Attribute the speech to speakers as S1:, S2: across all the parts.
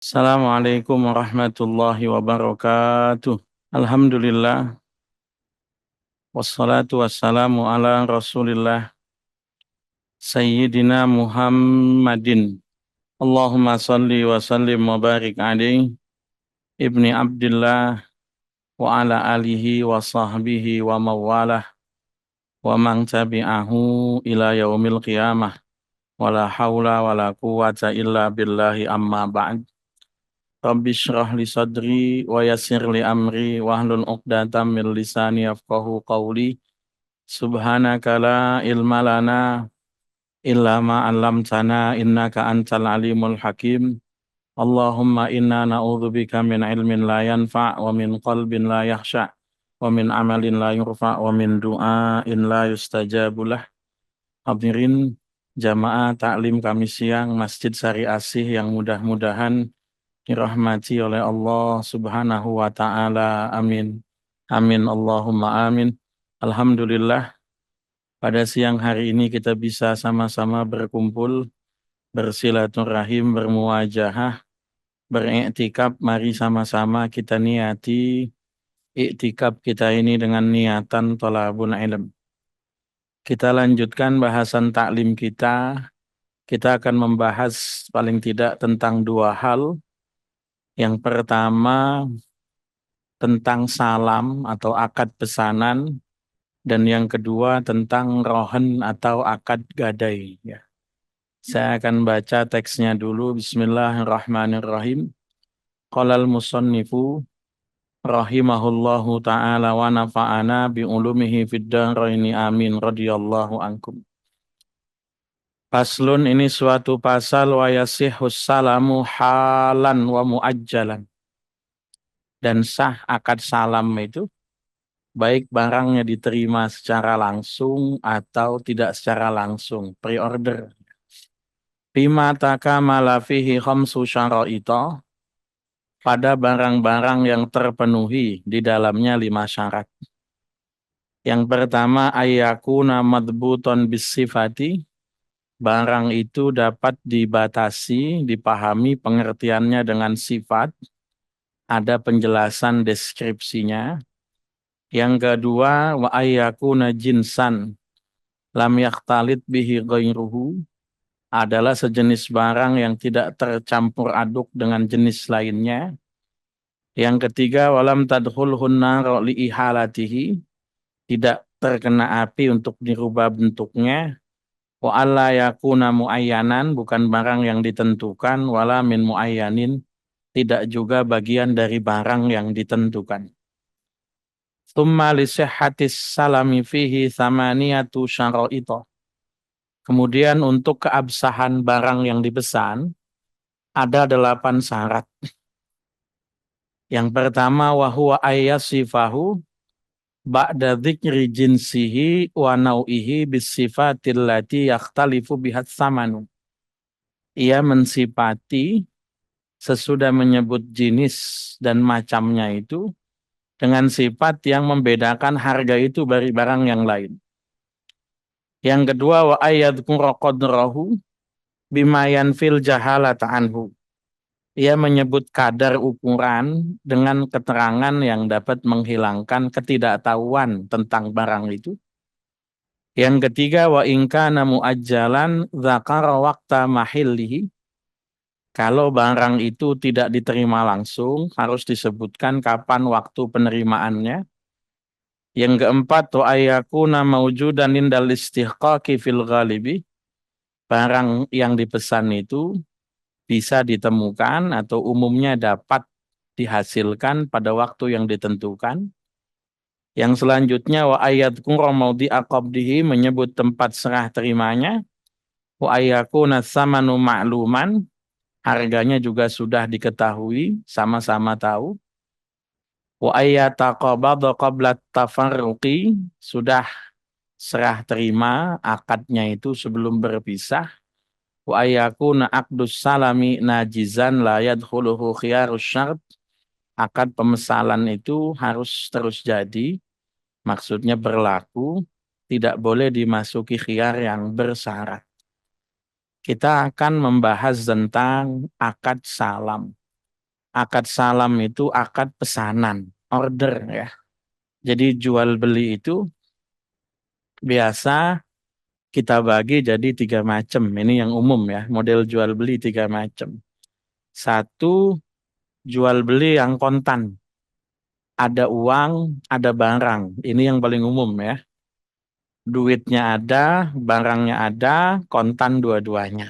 S1: Assalamualaikum warahmatullahi wabarakatuh. Alhamdulillah, wassalatu wassalamu ala rasulillah, Sayyidina Muhammadin. Allahumma salli wa sallim wa barik alaihi, ibni Abdillah, wa ala alihi wa sahbihi wa mawalah, wa man tabi'ahu ila yaumil qiyamah, wa la hawla wa la quwata illa billahi amma ba'd. Rabbi shrah li sadri wa yassir li amri wahlul 'uqdatam min lisani yafqahu qawli. Subhanaka la ilma lana illa ma 'allamtana innaka antal alimul hakim. Allahumma inna na'udzubika min ilmin la yanfa' wa min qalbin la yakhsha' wa min amalin la yurfa' wa min du'ain la yustajabu lah. Hadirin jamaah taklim kami siang Masjid Sari Asih yang mudah-mudahan dirahmati oleh Allah Subhanahu wa taala. Amin. Amin Allahumma amin. Alhamdulillah, pada siang hari ini kita bisa sama-sama berkumpul, bersilaturahim, bermuajahah, beriktikaf. Mari sama-sama kita niati iktikaf kita ini dengan niatan thalabul ilm. Kita lanjutkan bahasan taklim kita. Kita akan membahas paling tidak tentang dua hal. Yang pertama tentang salam atau akad pesanan, dan yang kedua tentang rohen atau akad gadai. Ya. Saya akan baca teksnya dulu. Bismillahirrahmanirrahim. Qalal musannifu rahimahullahu ta'ala wa nafa'ana bi'ulumihi fid dharaini amin radhiyallahu ankum. Faslun, ini suatu pasal, wa yasihus salamu halan wa muajjalan. Dan sah akad salam itu baik barangnya diterima secara langsung atau tidak secara langsung, pre-order. Bima takamala fihi khamsu syara'ita, pada barang-barang yang terpenuhi di dalamnya 5 syarat. Yang pertama, ayyakuna madbuton bisifati, barang itu dapat dibatasi, dipahami pengertiannya dengan sifat, ada penjelasan deskripsinya. Yang kedua, wa ayyakuna jinsan lam yakhtalit bihi ghairuhu, adalah sejenis barang yang tidak tercampur aduk dengan jenis lainnya. Yang ketiga, walam tadkhulhun nar li ihalatihi, tidak terkena api untuk dirubah bentuknya. Wa alla yakuna muayyanan, bukan barang yang ditentukan. Wala min muayyanin, tidak juga bagian dari barang yang ditentukan. Tsumma li sihhatis salami fihi thamaniyatu syara'ita. Kemudian untuk keabsahan barang yang dipesan ada 8 syarat. Yang pertama, wa huwa ayyasifahu ba'da dzikri jinsihi wa nau'ihi bisifatil lati yakhtalifu bihat samanu. Ia mensifati sesudah menyebut jenis dan macamnya itu dengan sifat yang membedakan harga itu dari barang yang lain. Yang kedua, wa ayyadhkura qadrahu bima yanfil jahalata anhu. Ia menyebut kadar ukuran dengan keterangan yang dapat menghilangkan ketidaktahuan tentang barang itu. Yang ketiga, wa in kana muajjalan dzakara waqta mahillihi. Kalau barang itu tidak diterima langsung, harus disebutkan kapan waktu penerimaannya. Yang keempat, wa ayyakuna mawjudan indal istihqaqi fil ghalibi. Barang yang dipesan itu bisa ditemukan atau umumnya dapat dihasilkan pada waktu yang ditentukan. Yang selanjutnya, wa ayyadhkura mawdi'a qabdihi, menyebut tempat serah terimanya. Wa ayyakuna tsamanu ma'luman, harganya juga sudah diketahui, sama-sama tahu. Wa ayyataqabadha qabla tafarruqi, sudah serah terima akadnya itu sebelum berpisah. Wa ayyakuna aqdus salami najizan la yadkhuluhu khiyarus syart, akad pemesalan itu harus terus jadi, maksudnya berlaku, tidak boleh dimasuki khiyar yang bersyarat. Kita akan membahas tentang akad salam. Akad salam itu akad pesanan, order ya. Jadi jual beli itu biasa kita bagi jadi 3 macam. Ini yang umum ya, model jual beli 3 macam. Satu, jual beli yang kontan. Ada uang, ada barang. Ini yang paling umum ya. Duitnya ada, barangnya ada, kontan dua-duanya.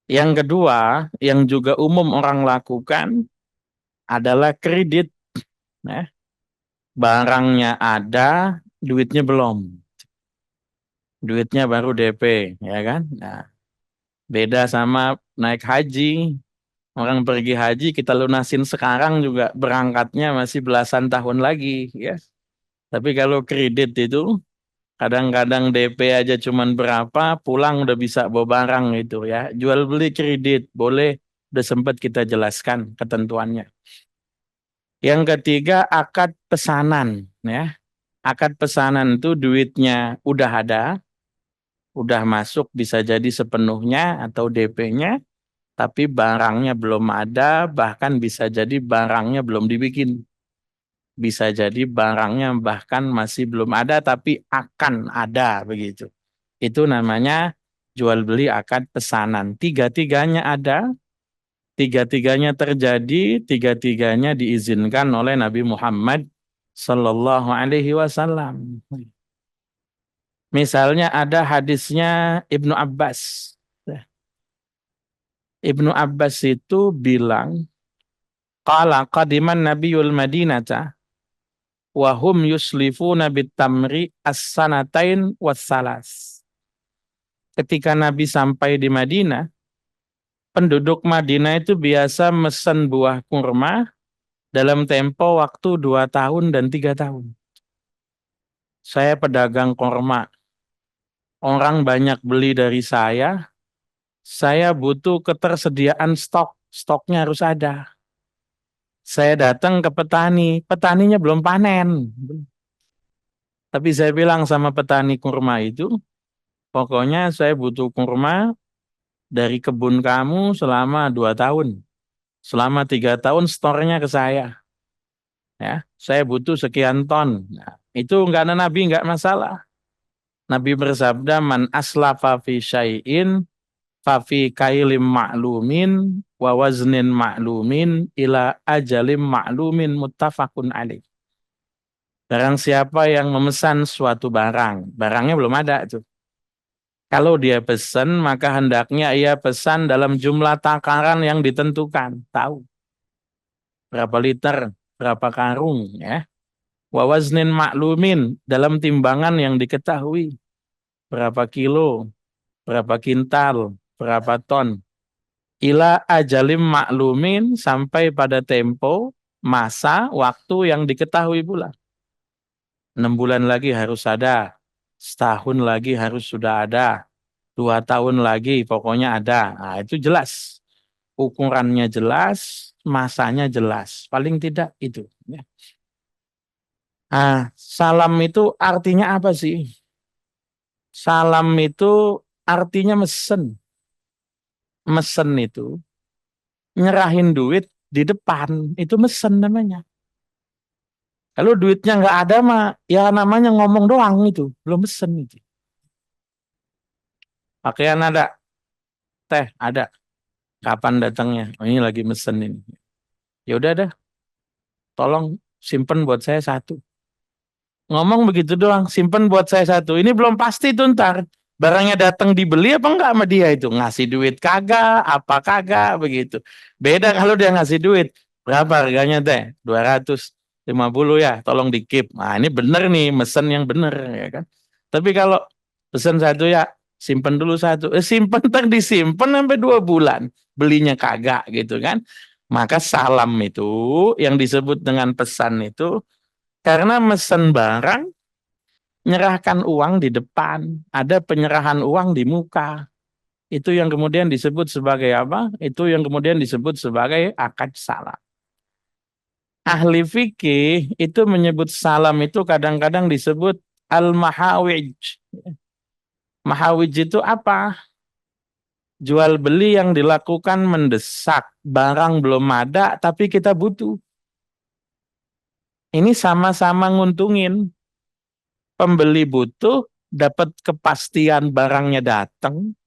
S1: Yang kedua, yang juga umum orang lakukan adalah kredit. Ya. Barangnya ada, duitnya belum. Duitnya baru DP, ya kan? Nah, beda sama naik haji. Orang pergi haji kita lunasin sekarang juga berangkatnya masih belasan tahun lagi, ya. Tapi kalau kredit itu kadang-kadang DP aja cuman berapa, pulang udah bisa bawa barang itu ya. Jual beli kredit boleh, udah sempat kita jelaskan ketentuannya. Yang ketiga akad pesanan ya. Akad pesanan itu duitnya udah ada, udah masuk bisa jadi sepenuhnya atau DP-nya, tapi barangnya belum ada, bahkan bisa jadi barangnya belum dibikin. Bisa jadi barangnya bahkan masih belum ada, tapi akan ada begitu. Itu namanya jual beli akad pesanan. Tiga-tiganya ada, tiga-tiganya terjadi, tiga-tiganya diizinkan oleh Nabi Muhammad Sallallahu Alaihi Wasallam. Misalnya ada hadisnya Ibnu Abbas. Ibnu Abbas itu bilang, qala qadiman nabiyul madinata wa hum yuslifuna bitamri as-sanatain wassalas. Ketika Nabi sampai di Madinah, penduduk Madinah itu biasa mesen buah kurma dalam tempo waktu 2 tahun dan 3 tahun. Saya pedagang kurma, orang banyak beli dari saya butuh ketersediaan stok, stoknya harus ada. Saya datang ke petani, petaninya belum panen. Tapi saya bilang sama petani kurma itu, pokoknya saya butuh kurma dari kebun kamu selama 2 tahun. Selama 3 tahun storenya ke saya. Ya, saya butuh sekian ton. Nah, itu enggak ada Nabi, enggak masalah. Nabi bersabda, man aslafa fi syai'in fa fi kailim ma'lumin wa waznin ma'lumin ila ajalim ma'lumin muttafaqun alaih. Barang siapa yang memesan suatu barang, barangnya belum ada tuh. Kalau dia pesan, maka hendaknya ia pesan dalam jumlah takaran yang ditentukan. Tahu berapa liter, berapa karung, ya. Wawaznin maklumin, dalam timbangan yang diketahui. Berapa kilo, berapa kintal, berapa ton. Ila ajalim maklumin, sampai pada tempo, masa, waktu yang diketahui pula. 6 bulan lagi harus ada. Setahun lagi harus sudah ada. 2 tahun lagi pokoknya ada. Nah, itu jelas. Ukurannya jelas, masanya jelas. Paling tidak itu. Ya. Nah, salam itu artinya apa sih? Salam itu artinya mesen. Mesen itu nyerahin duit di depan. Itu mesen namanya. Kalau duitnya nggak ada mah, ya namanya ngomong doang itu. Belum mesen itu. Pakaian ada, teh ada. Kapan datangnya? Oh, ini lagi mesen ini. Ya udah dah, tolong simpen buat saya satu. Ngomong begitu doang, simpen buat saya satu. Ini belum pasti tuh ntar. Barangnya datang dibeli apa enggak sama dia itu? Ngasih duit kagak, apa kagak, begitu. Beda kalau dia ngasih duit. Berapa harganya teh? 250 ya, tolong di keep. Nah ini bener nih, mesen yang bener ya kan. Tapi kalau pesen satu ya, simpen dulu satu. Simpen ntar disimpen sampai 2 bulan. Belinya kagak gitu kan. Maka salam itu yang disebut dengan pesan itu karena mesen barang, menyerahkan uang di depan, ada penyerahan uang di muka. Itu yang kemudian disebut sebagai apa? Itu yang kemudian disebut sebagai akad salam. Ahli fikih itu menyebut salam itu kadang-kadang disebut al-mahawij. Mahawij itu apa? Jual beli yang dilakukan mendesak, barang belum ada tapi kita butuh. Ini sama-sama nguntungin. Pembeli butuh, dapat kepastian barangnya datang.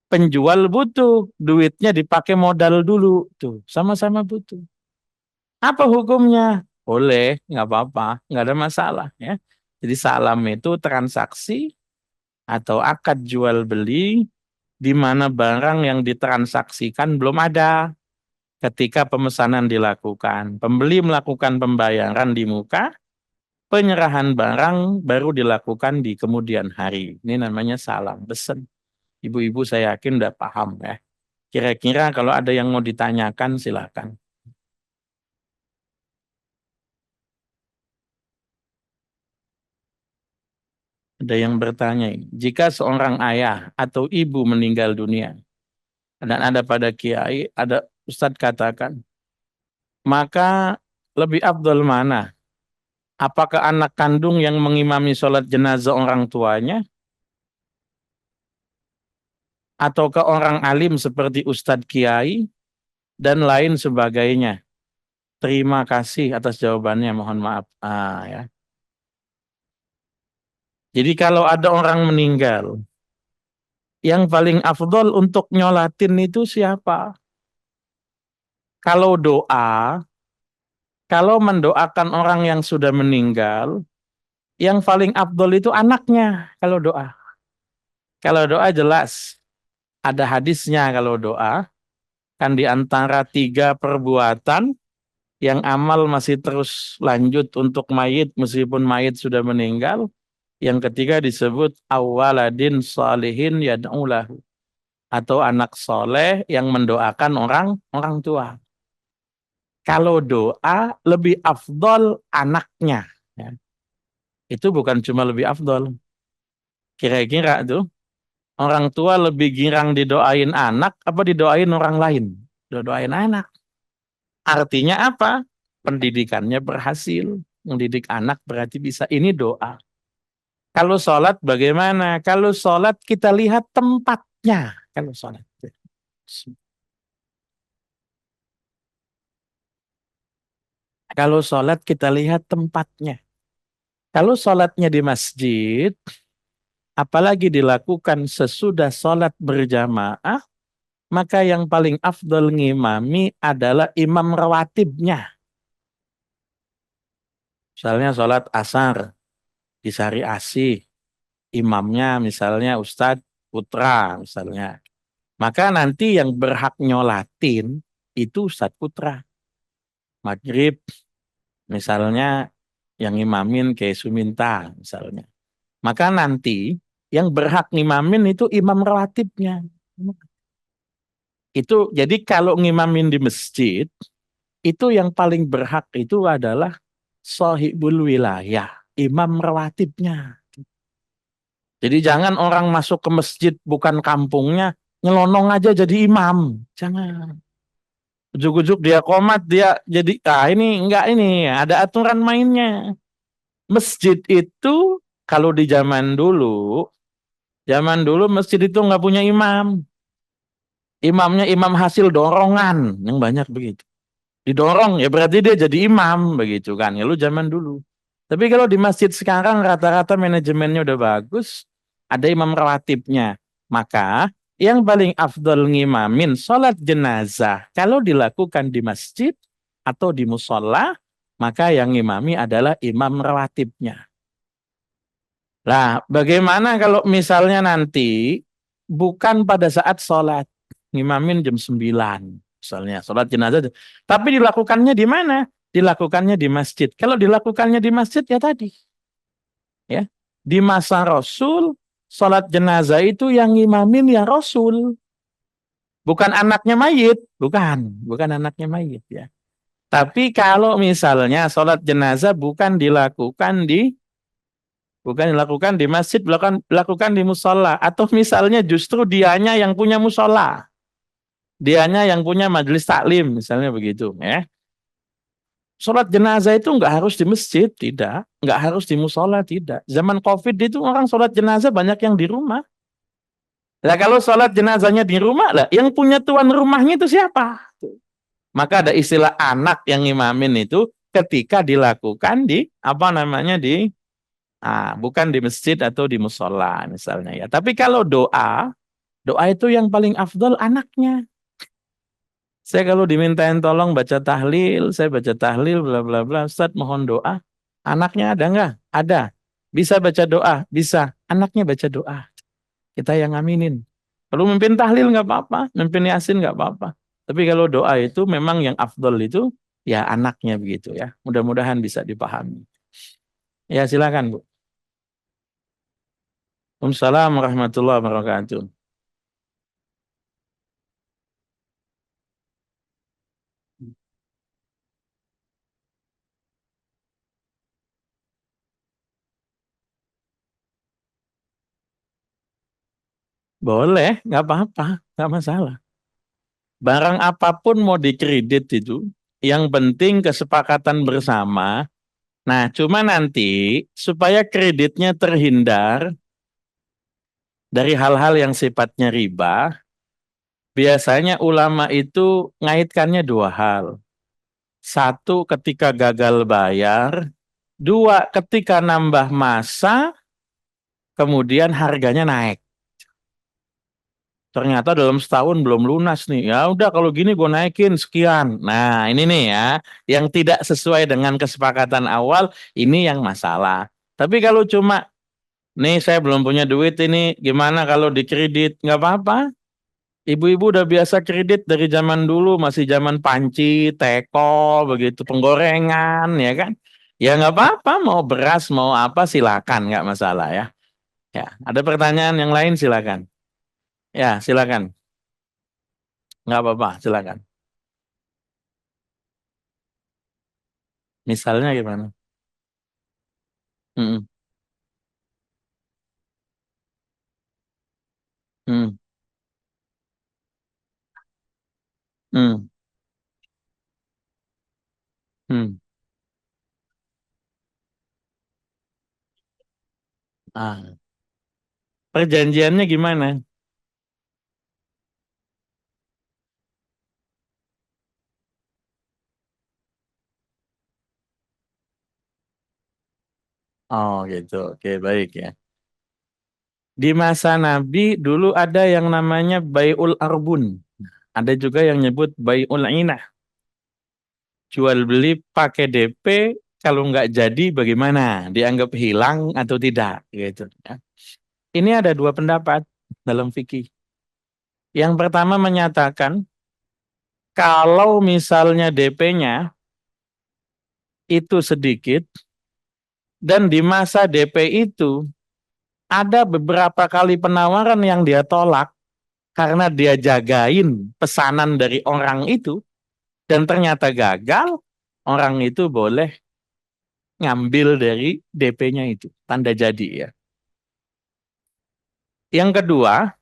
S1: Penjual butuh, duitnya dipakai modal dulu. Tuh, sama-sama butuh. Apa hukumnya? Boleh, nggak apa-apa, nggak ada masalah ya. Jadi salam itu transaksi atau akad jual beli di mana barang yang ditransaksikan belum ada ketika pemesanan dilakukan. Pembeli melakukan pembayaran di muka, penyerahan barang baru dilakukan di kemudian hari. Ini namanya salam besen. Ibu-ibu saya yakin udah paham ya. Kira-kira kalau ada yang mau ditanyakan silakan. Ada yang bertanya ini, jika seorang ayah atau ibu meninggal dunia dan ada pada kiai, ada ustadz katakan, maka lebih afdal mana? Apakah anak kandung yang mengimami sholat jenazah orang tuanya, ataukah orang alim seperti ustadz kiai, dan lain sebagainya? Terima kasih atas jawabannya, mohon maaf. Ya. Jadi kalau ada orang meninggal, yang paling afdol untuk nyolatin itu siapa? Kalau doa, kalau mendoakan orang yang sudah meninggal, yang paling afdol itu anaknya kalau doa. Kalau doa jelas, ada hadisnya kalau doa, kan di antara 3 perbuatan yang amal masih terus lanjut untuk mayit meskipun mayit sudah meninggal. Yang ketiga disebut awaladin salihin yad'ulahu, atau anak soleh yang mendoakan orang tua. Kalau doa lebih afdol anaknya. Ya. Itu bukan cuma lebih afdol. Kira-kira tuh orang tua lebih girang didoain anak apa didoain orang lain? Doain anak. Artinya apa? Pendidikannya berhasil. Mendidik anak berarti bisa. Ini doa. Kalau sholat bagaimana? Kalau sholat kita lihat tempatnya. Kalau sholat. Kalau sholat kita lihat tempatnya. Kalau sholatnya di masjid, apalagi dilakukan sesudah sholat berjamaah, maka yang paling afdol ngimami adalah imam rawatibnya. Misalnya sholat asar di Sari Asih, imamnya misalnya Ustadz Putra misalnya. Maka nanti yang berhak nyolatin itu Ustadz Putra. Maghrib misalnya yang imamin kayak Suminta misalnya. Maka nanti yang berhak ngimamin itu imam rawatibnya. Itu jadi kalau ngimamin di masjid, itu yang paling berhak itu adalah sahibul wilayah, imam rawatibnya. Jadi jangan orang masuk ke masjid bukan kampungnya, nyelonong aja jadi imam. Jangan. Ujuk-ujuk dia komat, dia jadi, ini enggak ini, ada aturan mainnya. Masjid itu, kalau di zaman dulu masjid itu enggak punya imam. Imamnya imam hasil dorongan, yang banyak begitu. Didorong ya berarti dia jadi imam begitu kan ya lu zaman dulu. Tapi kalau di masjid sekarang rata-rata manajemennya udah bagus, ada imam rawatibnya. Maka yang paling afdol ngimamin sholat jenazah kalau dilakukan di masjid atau di musola, maka yang ngimami adalah imam rawatibnya. Nah, bagaimana kalau misalnya nanti bukan pada saat sholat, ngimamin jam 9, misalnya sholat jenazah, tapi dilakukannya di mana? Dilakukannya di masjid. Kalau dilakukannya di masjid ya tadi, ya di masa Rasul, sholat jenazah itu yang ngimamin ya Rasul, bukan anaknya mayit, bukan anaknya mayit ya. Tapi kalau misalnya sholat jenazah bukan dilakukan di masjid, dilakukan di musola. Atau misalnya justru dianya yang punya musola. Dianya yang punya majelis taklim, misalnya begitu. Ya. Sholat jenazah itu nggak harus di masjid, tidak. Nggak harus di musola, tidak. Zaman COVID itu orang sholat jenazah banyak yang di rumah. Lah kalau sholat jenazahnya di rumah lah, yang punya tuan rumahnya itu siapa? Maka ada istilah anak yang ngimamin itu ketika dilakukan di apa namanya bukan di masjid atau di musola misalnya ya. Tapi kalau doa, doa itu yang paling afdol anaknya. Saya kalau dimintain tolong baca tahlil, saya baca tahlil bla bla bla. Ustaz mohon doa. Anaknya ada nggak? Ada. Bisa baca doa? Bisa. Anaknya baca doa. Kita yang aminin. Kalau mimpin tahlil nggak apa-apa, mimpin yasin nggak apa-apa. Tapi kalau doa itu memang yang afdol itu ya anaknya begitu ya. Mudah-mudahan bisa dipahami. Ya silakan Bu. Waalaikumsalam warahmatullahi wabarakatuh. Boleh, nggak apa-apa, nggak masalah. Barang apapun mau dikredit itu, yang penting kesepakatan bersama. Nah, cuma nanti supaya kreditnya terhindar dari hal-hal yang sifatnya riba, biasanya ulama itu ngaitkannya dua hal. Satu, ketika gagal bayar. Dua, ketika nambah masa, kemudian harganya naik. Ternyata dalam setahun belum lunas nih. Ya udah kalau gini gue naikin sekian. Nah ini nih ya, yang tidak sesuai dengan kesepakatan awal, ini yang masalah. Tapi kalau cuma, nih saya belum punya duit ini, gimana kalau dikredit? Nggak apa-apa. Ibu-ibu udah biasa kredit dari zaman dulu, masih zaman panci, teko, begitu, penggorengan, ya kan? Ya nggak apa-apa, mau beras, mau apa, silakan, nggak masalah ya. Ya, ada pertanyaan yang lain silakan. Ya, silakan. Nggak apa-apa, silakan. Misalnya gimana? Hmm, hmm, hmm, hmm. Ah, perjanjiannya gimana? Oh gitu, oke baik ya. Di masa Nabi dulu ada yang namanya Bai'ul Arbun. Ada juga yang nyebut Bai'ul Inah. Jual beli pakai DP, kalau nggak jadi bagaimana? Dianggap hilang atau tidak? Gitu. Ya. Ini ada dua pendapat dalam fikih. Yang pertama menyatakan kalau misalnya DP-nya itu sedikit dan di masa DP itu ada beberapa kali penawaran yang dia tolak karena dia jagain pesanan dari orang itu dan ternyata gagal, orang itu boleh ngambil dari DP-nya itu, tanda jadi ya. Yang kedua,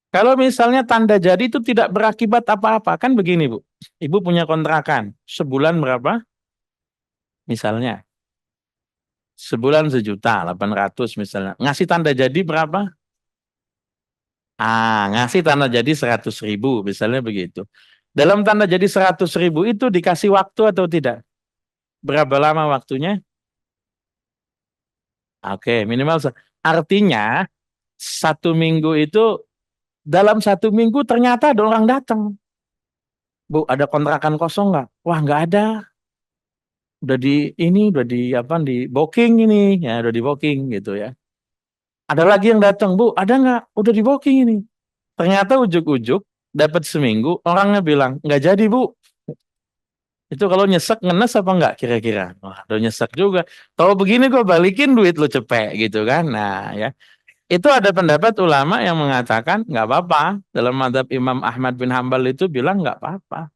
S1: kalau misalnya tanda jadi itu tidak berakibat apa-apa, kan begini Bu, Ibu punya kontrakan, sebulan berapa? Misalnya, sebulan 1.800.000 misalnya, ngasih tanda jadi berapa? Ngasih tanda jadi 100.000 misalnya begitu. Dalam tanda jadi 100.000 itu dikasih waktu atau tidak? Berapa lama waktunya? Oke, minimal. Artinya 1 minggu itu, dalam 1 minggu ternyata ada orang datang. Bu, ada kontrakan kosong nggak? Wah, nggak ada. Udah di apa? Di booking ini, ya udah di booking gitu ya. Ada lagi yang datang, Bu, ada nggak? Udah di booking ini. Ternyata ujuk-ujuk dapat seminggu, orangnya bilang nggak jadi Bu. Itu kalau nyesek ngenes apa enggak kira-kira? Wah, udah nyesek juga. Kalau begini gue balikin duit lu cepet gitu kan. Nah ya. Itu ada pendapat ulama yang mengatakan nggak apa-apa. Dalam mazhab Imam Ahmad bin Hambal itu bilang nggak apa-apa.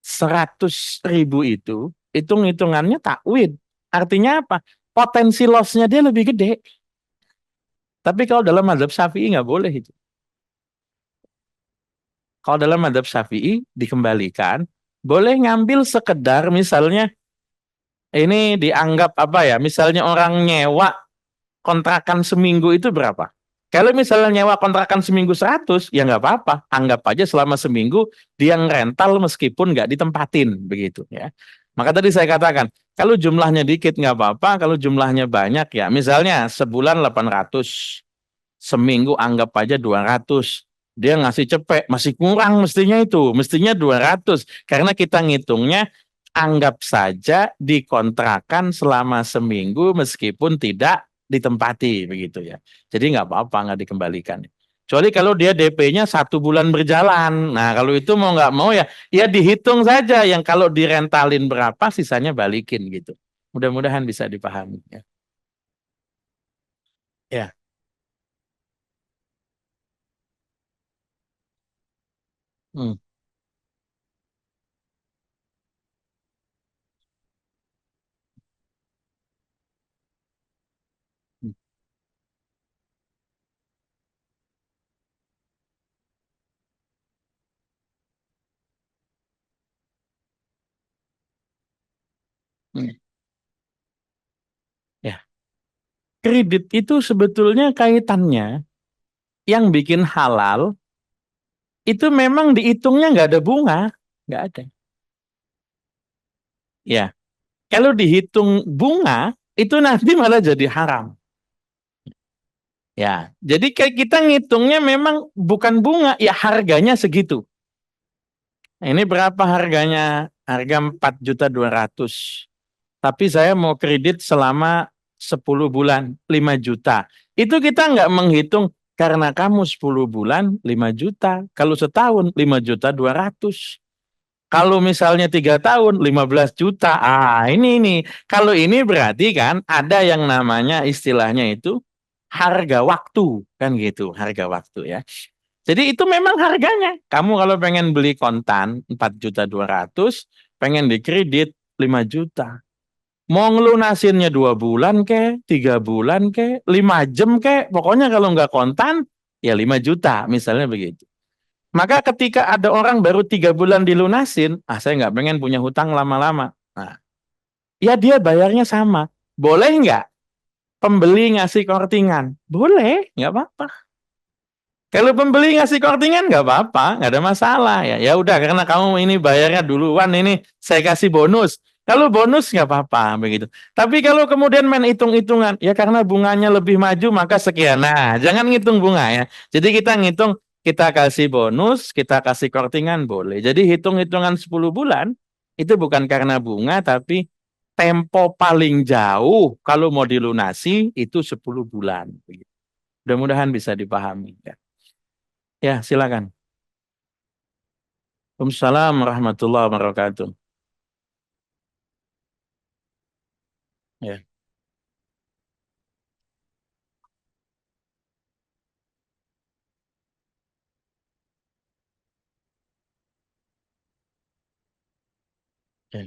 S1: 100.000 itu hitung-hitungannya takwid. Artinya apa? Potensi lossnya dia lebih gede. Tapi kalau dalam mazhab Syafi'i nggak boleh itu. Kalau dalam mazhab Syafi'i dikembalikan, boleh ngambil sekedar misalnya ini dianggap apa ya? Misalnya orang nyewa kontrakan seminggu itu berapa? Kalau misalnya nyewa kontrakan seminggu 100, ya nggak apa-apa. Anggap aja selama seminggu dia ngerental meskipun nggak ditempatin, begitu ya. Maka tadi saya katakan, kalau jumlahnya dikit nggak apa-apa, kalau jumlahnya banyak ya, misalnya sebulan 800, seminggu anggap aja 200. Dia ngasih cepet, masih kurang mestinya itu, mestinya 200. Karena kita ngitungnya, anggap saja dikontrakan selama seminggu meskipun tidak ditempati, begitu ya. Jadi nggak apa-apa, nggak dikembalikan. Kecuali kalau dia DP-nya 1 bulan berjalan. Nah, kalau itu mau nggak mau ya, ya dihitung saja. Yang kalau direntalin berapa, sisanya balikin gitu. Mudah-mudahan bisa dipahami. Ya. Ya. Hmm. Hmm. Hmm. Ya. Kredit itu sebetulnya kaitannya yang bikin halal itu memang dihitungnya nggak ada bunga, nggak ada. Ya, kalau dihitung bunga itu nanti malah jadi haram. Ya, jadi kayak kita ngitungnya memang bukan bunga, ya harganya segitu. Nah, ini berapa harganya? Harga 4.200.000. Tapi saya mau kredit selama 10 bulan, 5 juta. Itu kita nggak menghitung karena kamu 10 bulan 5 juta. Kalau setahun 5.200.000. Kalau misalnya 3 tahun 15 juta. Ah, ini. Kalau ini berarti kan ada yang namanya istilahnya itu harga waktu. Kan gitu, harga waktu ya. Jadi itu memang harganya. Kamu kalau pengen beli kontan 4.200.000, pengen dikredit 5 juta. Mau ngelunasinnya 2 bulan ke, 3 bulan ke, 5 jam ke, pokoknya kalau nggak kontan, ya 5 juta, misalnya begitu. Maka ketika ada orang baru 3 bulan dilunasin, saya nggak pengen punya hutang lama-lama. Nah, ya dia bayarnya sama. Boleh nggak pembeli ngasih kortingan? Boleh, nggak apa-apa. Kalau pembeli ngasih kortingan nggak apa-apa, nggak ada masalah ya. Ya udah karena kamu ini bayarnya duluan ini saya kasih bonus. Kalau bonus nggak apa-apa begitu. Tapi kalau kemudian main hitung-hitungan, ya karena bunganya lebih maju maka sekian. Nah, jangan ngitung bunga ya. Jadi kita ngitung kita kasih bonus, kita kasih kortingan boleh. Jadi hitung-hitungan 10 bulan itu bukan karena bunga tapi tempo paling jauh kalau mau dilunasi itu 10 bulan. Mudah-mudahan bisa dipahami ya. Ya, silakan. Waalaikumsalam warahmatullahi wabarakatuh. Ya, ya.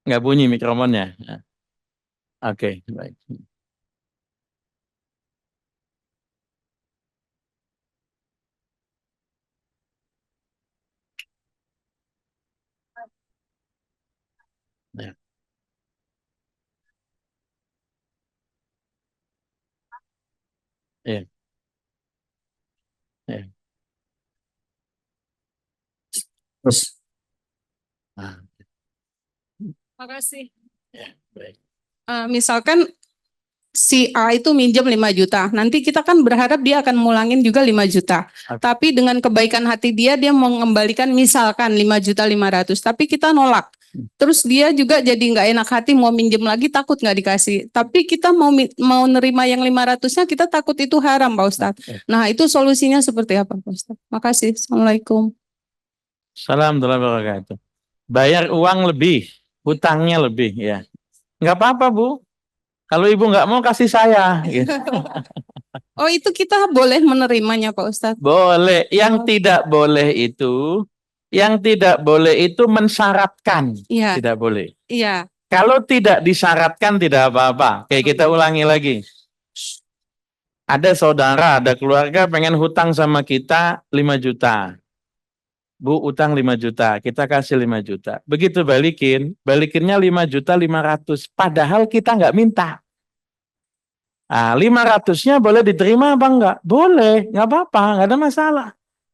S1: Nggak bunyi mikrofonnya. Ya. Oke, baik. Ya, ya, ya. Terus, ah,
S2: Makasih.
S1: ya, baik.
S2: Misalkan si A itu minjem 5 juta. Nanti kita kan berharap dia akan mulangin juga 5 juta.
S1: Oke.
S2: Tapi dengan kebaikan hati dia mau mengembalikan misalkan 5.500.000. Tapi kita nolak. Terus dia juga jadi nggak enak hati mau minjem lagi takut nggak dikasih. Tapi kita mau nerima yang 500-nya kita takut itu haram Pak Ustadz.
S1: Oke.
S2: Nah itu solusinya seperti apa Pak Ustadz? Makasih. Assalamualaikum.
S1: Salam warahmatullahi wabarakatuh. Bayar uang lebih, hutangnya lebih ya. Nggak apa-apa, Bu. Kalau Ibu nggak mau kasih saya. Gitu.
S2: Oh itu kita boleh menerimanya Pak Ustadz?
S1: Boleh. Yang
S2: Oh,
S1: tidak boleh itu, yang tidak boleh itu mensyaratkan.
S2: iya,
S1: Tidak boleh.
S2: iya.
S1: Kalau tidak disyaratkan tidak apa-apa. Oke, kita ulangi lagi. Ada saudara, ada keluarga pengen hutang sama kita 5 juta. Bu utang 5 juta, kita kasih 5 juta. Begitu balikinnya 5.500.000. Padahal kita nggak minta. Nah, 500-nya boleh diterima apa enggak? Boleh, nggak apa-apa, nggak ada masalah.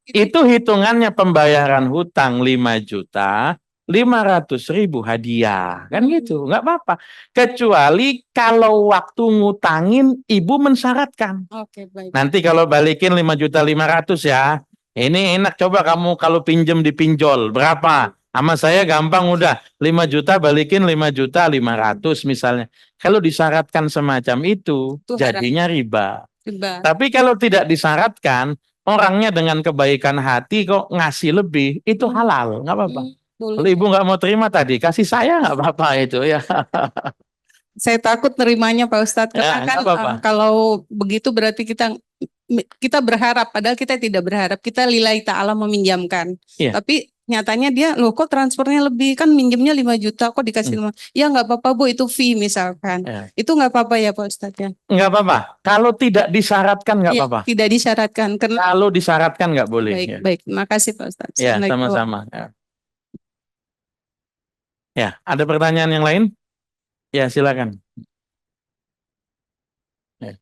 S1: Itu hitungannya pembayaran hutang 5 juta, 500.000 hadiah. Kan gitu, nggak apa-apa. Kecuali kalau waktu ngutangin ibu mensyaratkan.
S2: Oke, baik.
S1: Nanti kalau balikin 5.500.000 ya, ini enak coba kamu kalau pinjem di pinjol, berapa? Sama saya gampang udah, 5 juta balikin 5.500.000 misalnya. Kalau disyaratkan semacam itu,
S2: Itu
S1: jadinya riba.
S2: Riba.
S1: Tapi kalau tidak disyaratkan, orangnya dengan kebaikan hati kok ngasih lebih, itu halal, nggak apa-apa. Kalau ibu nggak mau terima tadi, kasih saya nggak apa-apa itu ya.
S2: Saya takut nerimanya Pak Ustadz, karena
S1: Ya,
S2: kan
S1: nggak apa-apa.
S2: kalau begitu berarti kita berharap, padahal kita tidak berharap, kita lillahi ta'ala meminjamkan.
S1: Iya.
S2: Tapi nyatanya dia, loh kok transfernya lebih, kan minjemnya 5 juta, kok dikasih 5. Ya nggak apa-apa Bu, itu fee misalkan.
S1: Ya.
S2: Itu nggak apa-apa ya Pak Ustadz ya?
S1: Nggak apa-apa. Kalau tidak disyaratkan nggak
S2: Iya,
S1: apa-apa.
S2: tidak disyaratkan. Karena
S1: Kalau disyaratkan nggak boleh.
S2: baik,
S1: Ya,
S2: baik. Makasih Pak Ustadz.
S1: ya
S2: Assalamualaikum.
S1: sama-sama. Ya. Ya, ada pertanyaan yang lain? Ya, silakan. Ya.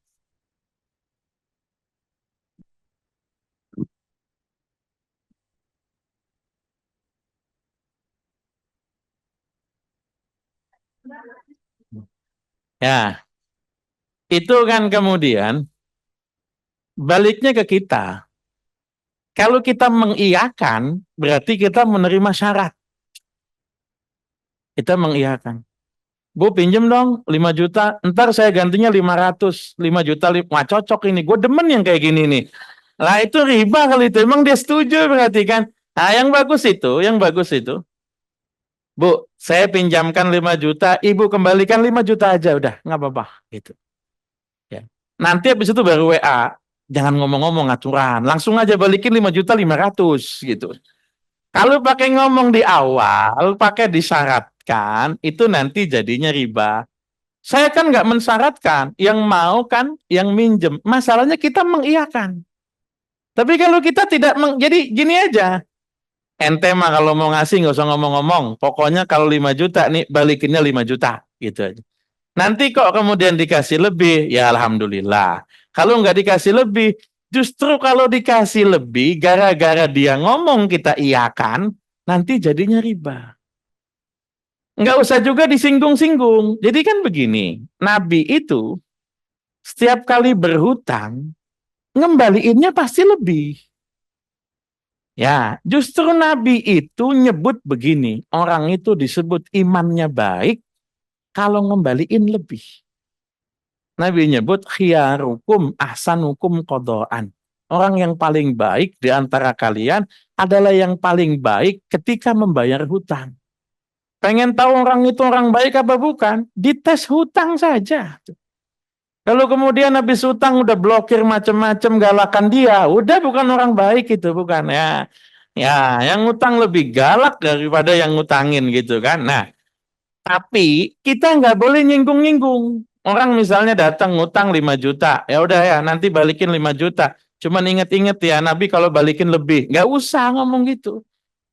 S1: Ya, itu kan kemudian baliknya ke kita. Kalau kita mengiyakan, berarti kita menerima syarat. Kita mengiyakan. Bu pinjem dong 5 juta, ntar saya gantinya 500, 5 juta, wah cocok ini, gue demen yang kayak gini nih. Lah itu riba kali itu, emang dia setuju berarti kan. Nah yang bagus itu, Bu, saya pinjamkan 5 juta, ibu kembalikan 5 juta aja, udah nggak apa-apa gitu. Ya. Nanti habis itu baru WA, jangan ngomong-ngomong aturan, langsung aja balikin 5.500.000 gitu. Kalau pakai ngomong di awal, pakai disyaratkan, itu nanti jadinya riba. Saya kan nggak mensyaratkan, yang mau kan yang minjem. Masalahnya kita mengiyakan. Tapi kalau kita tidak jadi gini aja. Ente mah kalau mau ngasih nggak usah ngomong-ngomong. Pokoknya kalau 5 juta nih balikinnya 5 juta gitu aja. Nanti kok kemudian dikasih lebih, ya alhamdulillah. Kalau nggak dikasih lebih, justru kalau dikasih lebih, gara-gara dia ngomong kita iyakan, nanti jadinya riba. Nggak usah juga disinggung-singgung. Jadi kan begini, Nabi itu setiap kali berhutang, ngembaliinnya pasti lebih. Ya, justru Nabi itu nyebut begini, orang itu disebut imannya baik, kalau ngembaliin lebih. Nabi nyebut khiyarukum ahsanukum qadaan. Orang yang paling baik di antara kalian adalah yang paling baik ketika membayar hutang. Pengen tahu orang itu orang baik apa bukan? Dites hutang saja. Kalau kemudian habis hutang udah blokir macam-macam galakan dia, udah bukan orang baik itu, bukan ya. Ya, yang hutang lebih galak daripada yang ngutangin gitu kan. Nah, tapi kita nggak boleh nyinggung-nyinggung. Orang misalnya datang ngutang 5 juta, ya udah ya nanti balikin 5 juta. Cuman inget-inget ya Nabi kalau balikin lebih. Nggak usah ngomong gitu.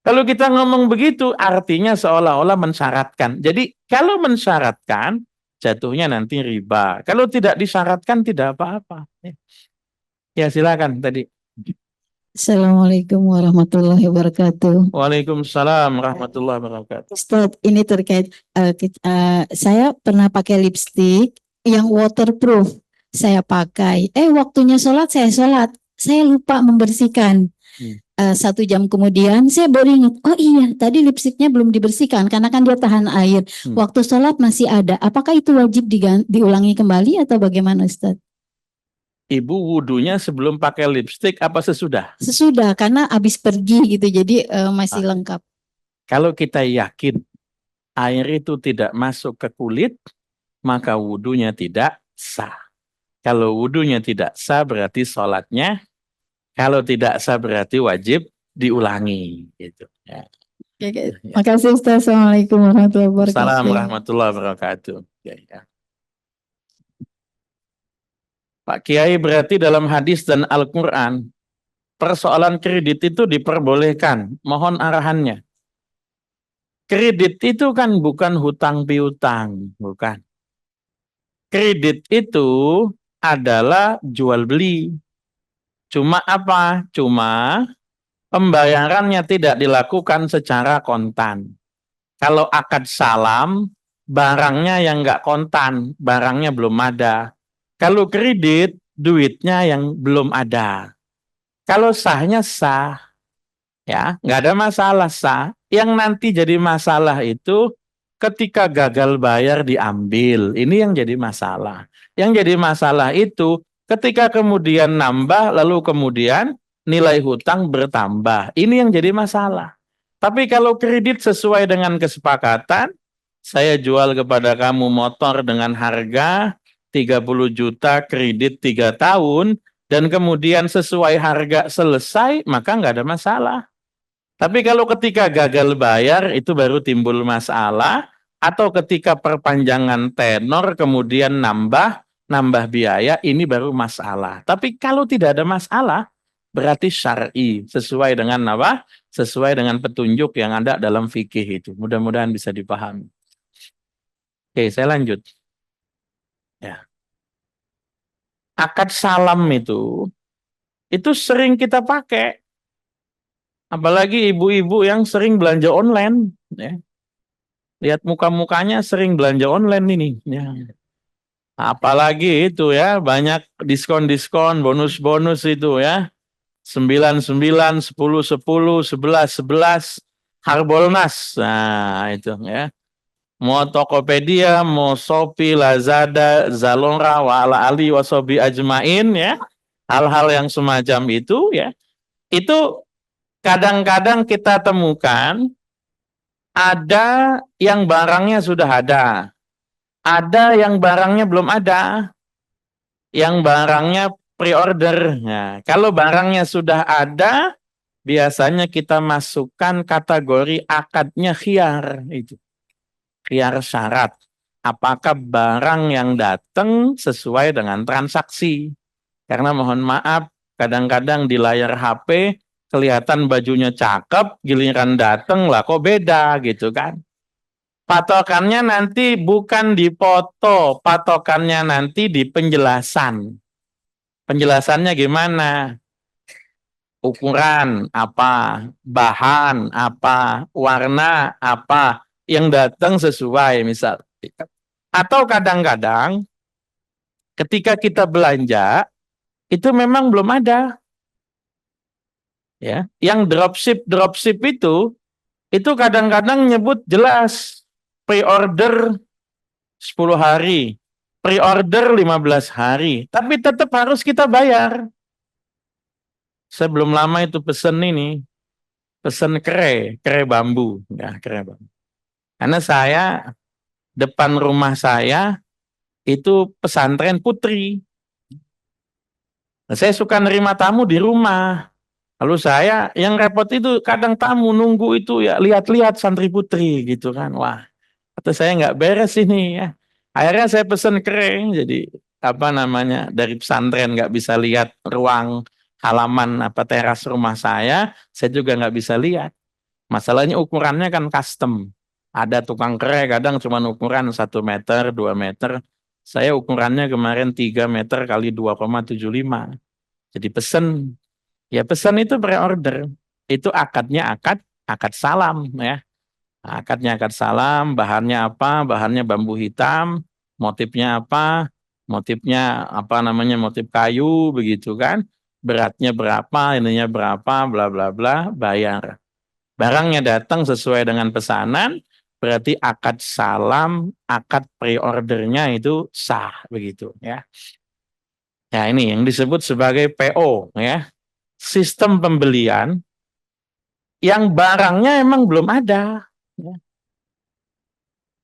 S1: Kalau kita ngomong begitu artinya seolah-olah mensyaratkan. Jadi kalau mensyaratkan jatuhnya nanti riba. Kalau tidak disyaratkan tidak apa-apa. Ya silakan tadi.
S3: Assalamualaikum warahmatullahi wabarakatuh.
S1: Waalaikumsalam warahmatullahi wabarakatuh.
S3: Ustadz, ini terkait saya pernah pakai lipstick yang waterproof. Saya pakai. Waktunya sholat, saya lupa membersihkan. 1 jam kemudian saya baru ingat, oh iya tadi lipstiknya belum dibersihkan karena kan dia tahan air. Waktu sholat masih ada. Apakah itu wajib diulangi kembali atau bagaimana Ustadz?
S1: Ibu wudunya sebelum pakai lipstik apa sesudah?
S3: Sesudah, karena habis pergi gitu, jadi masih lengkap.
S1: Kalau kita yakin air itu tidak masuk ke kulit, maka wudunya tidak sah. Kalau wudunya tidak sah berarti sholatnya, kalau tidak sah berarti wajib diulangi. Gitu. Ya.
S3: Makasih Ustaz. Assalamualaikum warahmatullahi wabarakatuh.
S1: Assalamualaikum warahmatullahi wabarakatuh. Ya. Pak Kiai berarti dalam hadis dan Al-Quran persoalan kredit itu diperbolehkan? Mohon arahannya. Kredit itu kan bukan hutang piutang, bukan. Kredit itu adalah jual beli. Cuma apa? Cuma pembayarannya tidak dilakukan secara kontan. Kalau akad salam, barangnya yang nggak kontan, barangnya belum ada. Kalau kredit, duitnya yang belum ada. Kalau sahnya sah, ya nggak ada masalah sah. Yang nanti jadi masalah itu ketika gagal bayar diambil. Ini yang jadi masalah. Yang jadi masalah itu ketika kemudian nambah, lalu kemudian nilai hutang bertambah. Ini yang jadi masalah. Tapi kalau kredit sesuai dengan kesepakatan, saya jual kepada kamu motor dengan harga 30 juta, kredit 3 tahun, dan kemudian sesuai harga selesai, maka nggak ada masalah. Tapi kalau ketika gagal bayar, itu baru timbul masalah, atau ketika perpanjangan tenor, kemudian nambah biaya, ini baru masalah. Tapi kalau tidak ada masalah, berarti syar'i, sesuai dengan apa? Sesuai dengan petunjuk yang ada dalam fikih itu. Mudah-mudahan bisa dipahami. Oke, saya lanjut. Ya. Akad salam itu sering kita pakai. Apalagi ibu-ibu yang sering belanja online. Ya. Lihat muka-mukanya sering belanja online ini. Ya. Apalagi itu ya, banyak diskon-diskon, bonus-bonus itu ya. 99, 10, 10, 11, 11, Harbolnas. Nah, itu ya. Mau Tokopedia, mau Shopee, Lazada, Zalora, Wa'ala Ali, Wasobi Ajmain ya. Hal-hal yang semacam itu ya. Itu kadang-kadang kita temukan ada yang barangnya sudah ada yang barangnya belum ada, yang barangnya pre-order. Nah, kalau barangnya sudah ada, biasanya kita masukkan kategori akadnya khiyar itu. Khiyar syarat. Apakah barang yang datang sesuai dengan transaksi? Karena mohon maaf, kadang-kadang di layar HP kelihatan bajunya cakep, giliran datang lah kok beda gitu kan. Patokannya nanti bukan di foto, patokannya nanti di penjelasan. Penjelasannya gimana? Ukuran apa, bahan apa, warna apa, yang datang sesuai misal. Atau kadang-kadang ketika kita belanja, itu memang belum ada. Ya, yang dropship itu kadang-kadang nyebut jelas pre-order 10 hari, pre-order 15 hari, tapi tetap harus kita bayar. Saya belum lama itu pesen kere bambu, ya kere bambu. Karena depan rumah saya itu pesantren putri. Nah, saya suka nerima tamu di rumah. Lalu saya yang repot itu kadang tamu nunggu itu ya lihat-lihat santri putri gitu kan. Wah, kata saya nggak beres ini ya. Akhirnya saya pesen kere, jadi apa namanya dari pesantren nggak bisa lihat ruang halaman apa teras rumah saya juga nggak bisa lihat. Masalahnya ukurannya kan custom. Ada tukang kere kadang cuma ukuran 1 meter, 2 meter. Saya ukurannya kemarin 3 meter kali 2,75. Jadi pesen. Ya pesan itu pre-order. Itu akadnya akad salam ya. Akadnya akad salam, bahannya apa? Bahannya bambu hitam, motifnya apa? Motifnya apa namanya? Motif kayu begitu kan. Beratnya berapa, ininya berapa, bla bla bla, bayar. Barangnya datang sesuai dengan pesanan, berarti akad salam, akad pre-ordernya itu sah begitu ya. Ya ini yang disebut sebagai PO ya. Sistem pembelian yang barangnya emang belum ada. Ya.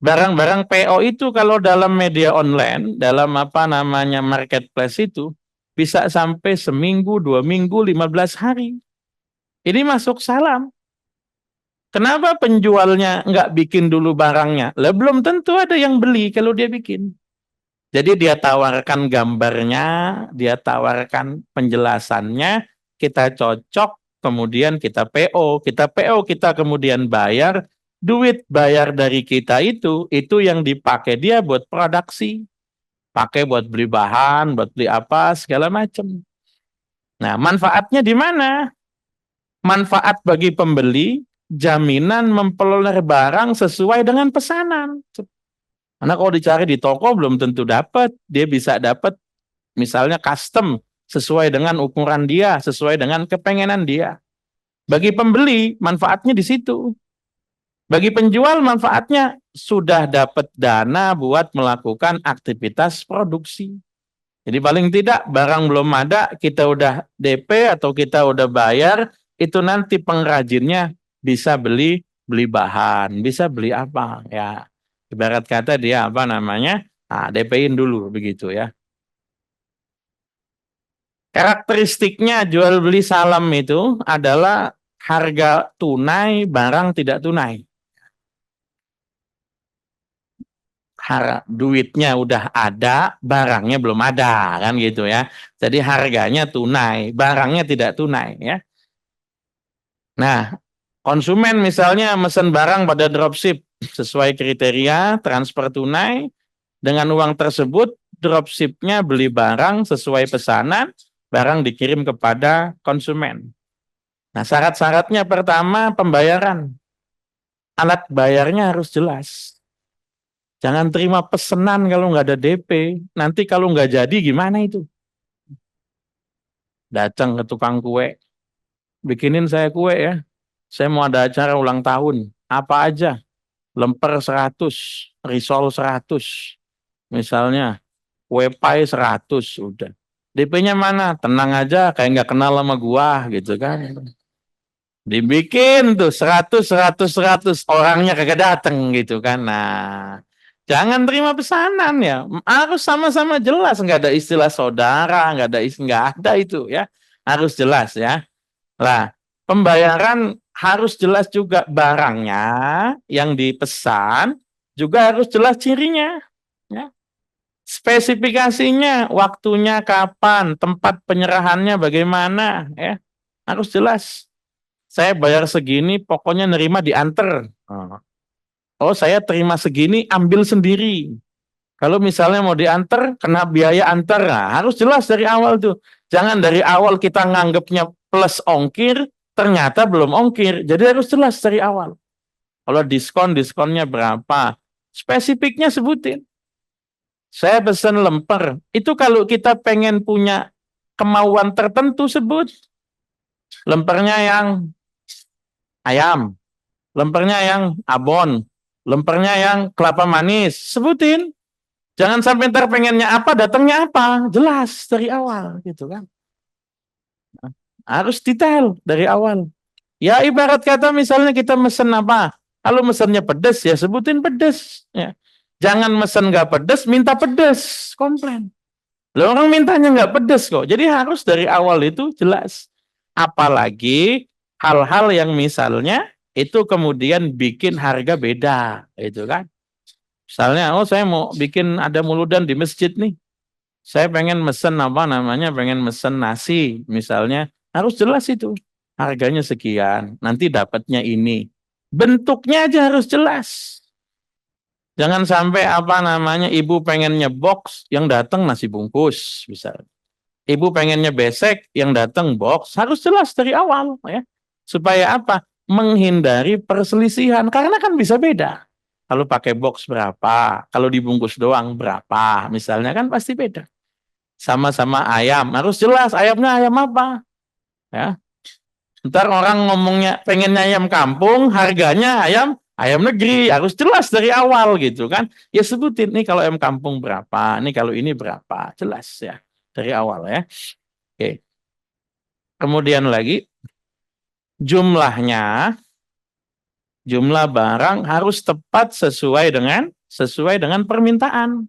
S1: Barang-barang PO itu kalau dalam media online, dalam apa namanya marketplace itu, bisa sampai seminggu, 2 minggu, 15 hari. Ini masuk salam. Kenapa penjualnya nggak bikin dulu barangnya? Lah belum tentu ada yang beli kalau dia bikin. Jadi dia tawarkan gambarnya, dia tawarkan penjelasannya, kita cocok, kemudian kita PO, kita kemudian bayar, duit bayar dari kita itu yang dipakai dia buat produksi, pakai buat beli bahan, buat beli apa, segala macam. Nah, manfaatnya di mana? Manfaat bagi pembeli, jaminan memperoleh barang sesuai dengan pesanan. Karena kalau dicari di toko belum tentu dapat, dia bisa dapat misalnya custom sesuai dengan ukuran dia, sesuai dengan kepengenan dia. Bagi pembeli, manfaatnya di situ. Bagi penjual, manfaatnya sudah dapat dana buat melakukan aktivitas produksi. Jadi paling tidak barang belum ada, kita udah DP atau kita udah bayar, itu nanti pengrajinnya bisa beli bahan, bisa beli apa ya. Ibarat kata dia apa namanya? DP-in dulu begitu ya. Karakteristiknya jual beli salam itu adalah harga tunai, barang tidak tunai. Duitnya udah ada, barangnya belum ada, kan gitu ya. Jadi harganya tunai, barangnya tidak tunai ya. Nah, konsumen misalnya mesen barang pada dropship sesuai kriteria transfer tunai, dengan uang tersebut dropshipnya beli barang sesuai pesanan, barang dikirim kepada konsumen. Nah, syarat-syaratnya pertama pembayaran. Alat bayarnya harus jelas. Jangan terima pesanan kalau nggak ada DP. Nanti kalau nggak jadi gimana itu? Datang ke tukang kue, bikinin saya kue ya. Saya mau ada acara ulang tahun. Apa aja? Lemper 100, risol 100. Misalnya, kue pie 100 udah. DP-nya mana? Tenang aja, kayak nggak kenal sama gua gitu kan. Dibikin tuh 100, 100, 100. Orangnya kagak dateng gitu kan. Nah, jangan terima pesanan ya. Harus sama-sama jelas. Nggak ada istilah saudara, nggak ada itu ya. Harus jelas ya. Lah, pembayaran harus jelas juga, barangnya yang dipesan juga harus jelas cirinya. Ya. Spesifikasinya, waktunya kapan, tempat penyerahannya bagaimana, ya harus jelas. Saya bayar segini, pokoknya nerima diantar. Oh, saya terima segini, ambil sendiri. Kalau misalnya mau diantar, kena biaya antar. Nah, harus jelas dari awal tuh. Jangan dari awal kita nganggapnya plus ongkir, ternyata belum ongkir. Jadi harus jelas dari awal. Kalau diskon, diskonnya berapa? Spesifiknya sebutin. Saya pesan lemper. Itu kalau kita pengen punya kemauan tertentu sebut. Lempernya yang ayam, lempernya yang abon, lempernya yang kelapa manis. Sebutin. Jangan sampai ntar pengennya apa, datangnya apa. Jelas dari awal gitu kan. Harus detail dari awal. Ya ibarat kata misalnya kita mesen apa. Kalau mesennya pedes ya sebutin pedes. Ya. Jangan mesen nggak pedes, minta pedes. Komplain. Loh, orang mintanya nggak pedes kok. Jadi harus dari awal itu jelas. Apalagi hal-hal yang misalnya itu kemudian bikin harga beda. Itu kan. Misalnya, oh saya mau bikin ada muludan di masjid nih. Saya pengen mesen apa namanya, pengen mesen nasi misalnya. Harus jelas itu. Harganya sekian, nanti dapatnya ini. Bentuknya aja harus jelas. Jangan sampai apa namanya, ibu pengennya box, yang datang nasi bungkus misalnya. Ibu pengennya besek, yang datang box. Harus jelas dari awal ya. Supaya apa? Menghindari perselisihan. Karena kan bisa beda. Kalau pakai box berapa, kalau dibungkus doang berapa, misalnya kan pasti beda. Sama-sama ayam, harus jelas ayamnya ayam apa. Ya. Ntar orang ngomongnya pengennya ayam kampung, harganya ayam negeri, harus jelas dari awal gitu kan. Ya sebutin nih kalau ayam kampung berapa, nih kalau ini berapa, jelas ya dari awal ya. Oke. Kemudian lagi jumlahnya, jumlah barang harus tepat sesuai dengan permintaan.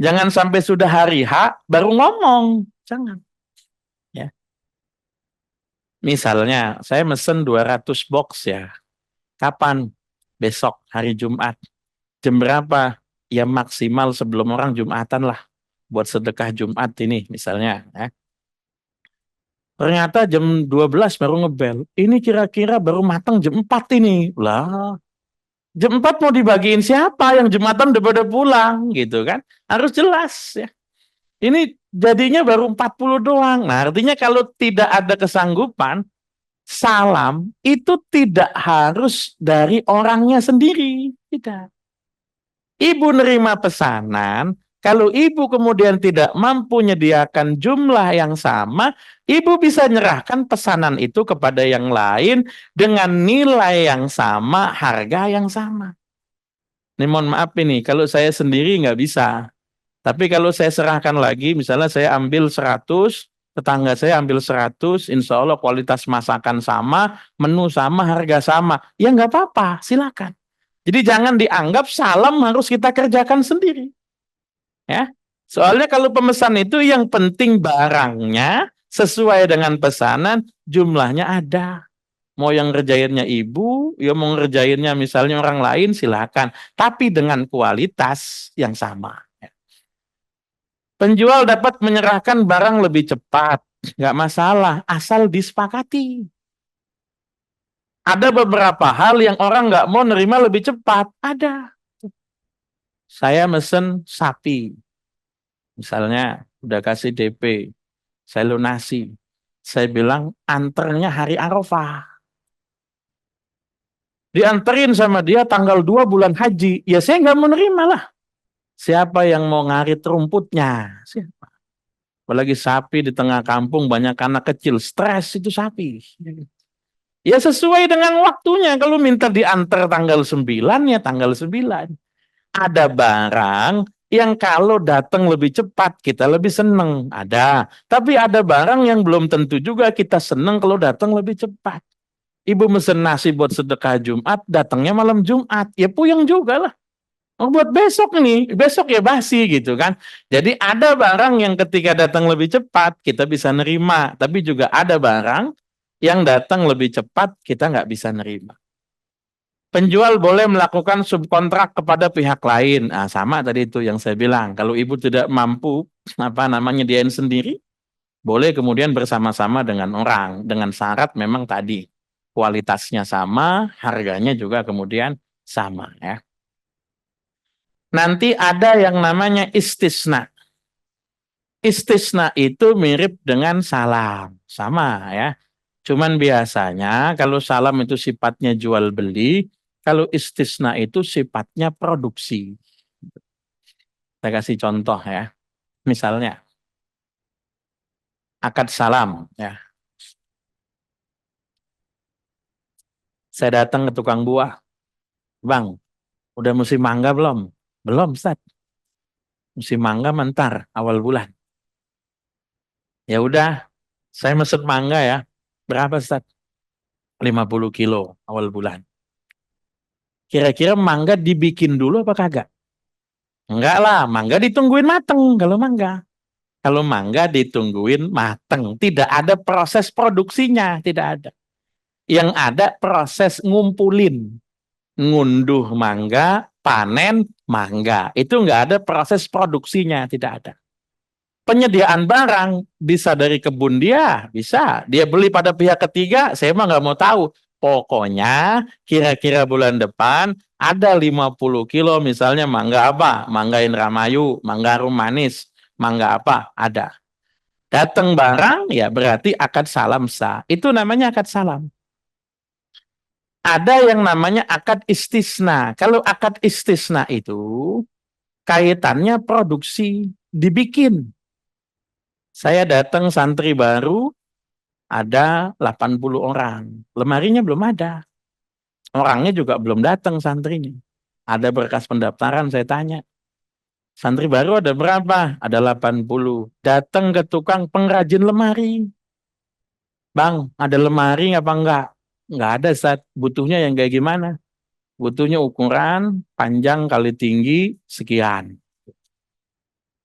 S1: Jangan sampai sudah hari H baru ngomong, jangan. Ya. Misalnya saya mesen 200 box ya. Kapan? Besok hari Jumat. Jam berapa? Ya maksimal sebelum orang Jumatan lah. buat sedekah Jumat ini misalnya. Ya. Ternyata jam 12 baru ngebel. Ini kira-kira baru matang jam 4 ini. Lah, jam 4 mau dibagiin siapa? Yang Jumatan udah pada pulang gitu kan. Harus jelas ya. Ini jadinya baru 40 doang. Nah, artinya kalau tidak ada kesanggupan, salam itu tidak harus dari orangnya sendiri. Tidak. Ibu nerima pesanan, kalau ibu kemudian tidak mampu menyediakan jumlah yang sama, ibu bisa nyerahkan pesanan itu kepada yang lain dengan nilai yang sama, harga yang sama. Ini mohon maaf ini, kalau saya sendiri nggak bisa. Tapi kalau saya serahkan lagi, misalnya saya ambil 100, tetangga saya ambil 100, insya Allah kualitas masakan sama, menu sama, harga sama. Ya nggak apa-apa, silakan. Jadi jangan dianggap salam harus kita kerjakan sendiri. Ya. Soalnya kalau pemesan itu yang penting barangnya sesuai dengan pesanan, jumlahnya ada. Mau yang ngerjainnya ibu, ya mau ngerjainnya misalnya orang lain, silakan. Tapi dengan kualitas yang sama. Penjual dapat menyerahkan barang lebih cepat. Nggak masalah, asal disepakati. Ada beberapa hal yang orang nggak mau nerima lebih cepat. Ada. Saya mesen sapi. Misalnya udah kasih DP, saya lunasi. Saya bilang anternya hari Arafah. Dianterin sama dia tanggal 2 bulan haji. Ya saya nggak mau nerima lah. Siapa yang mau ngarit rumputnya? Siapa? Apalagi sapi di tengah kampung banyak anak kecil. Stres itu sapi. Ya sesuai dengan waktunya. Kalau minta diantar tanggal 9 ya tanggal 9. Ada barang yang kalau datang lebih cepat kita lebih seneng. Ada. Tapi ada barang yang belum tentu juga kita seneng kalau datang lebih cepat. Ibu mesen nasi buat sedekah Jumat, datangnya malam Jumat. Ya puyeng juga lah. Oh, buat besok nih, besok ya basi gitu kan. Jadi ada barang yang ketika datang lebih cepat kita bisa nerima. Tapi juga ada barang yang datang lebih cepat kita nggak bisa nerima. Penjual boleh melakukan subkontrak kepada pihak lain. Nah, sama tadi itu yang saya bilang. Kalau ibu tidak mampu diain sendiri, boleh kemudian bersama-sama dengan orang dengan syarat memang tadi kualitasnya sama, harganya juga kemudian sama ya. Nanti ada yang namanya istisna. Istisna itu mirip dengan salam, sama ya. Cuman biasanya kalau salam itu sifatnya jual beli, kalau istisna itu sifatnya produksi. Saya kasih contoh ya. Misalnya akad salam ya. Saya datang ke tukang buah. Bang, udah musim mangga belum? Belum, Ustaz. Musim mangga mentar awal bulan. Ya udah, saya mesen mangga ya. Berapa, Ustaz? 50 kilo awal bulan. Kira-kira mangga dibikin dulu apa kagak? Enggak lah, mangga ditungguin mateng kalau mangga. Kalau mangga ditungguin mateng, tidak ada proses produksinya, tidak ada. Yang ada proses ngumpulin, ngunduh mangga, panen mangga. Itu enggak ada proses produksinya, tidak ada. Penyediaan barang bisa dari kebun dia, bisa. Dia beli pada pihak ketiga, saya mah nggak mau tahu. Pokoknya kira-kira bulan depan ada 50 kilo misalnya mangga apa? Mangga Indramayu, mangga Harum Manis, mangga apa? Ada. Datang barang ya berarti akad salam sah. Itu namanya akad salam. Ada yang namanya akad istisna. Kalau akad istisna itu kaitannya produksi, dibikin. Saya datang santri baru, ada 80 orang. Lemarinya belum ada. Orangnya juga belum datang santrinya. Ada berkas pendaftaran, saya tanya. Santri baru ada berapa? Ada 80. Datang ke tukang pengrajin lemari. Bang, ada lemari apa enggak? Enggak ada, Ustaz. Butuhnya yang kayak gimana? Butuhnya ukuran, panjang kali tinggi, sekian.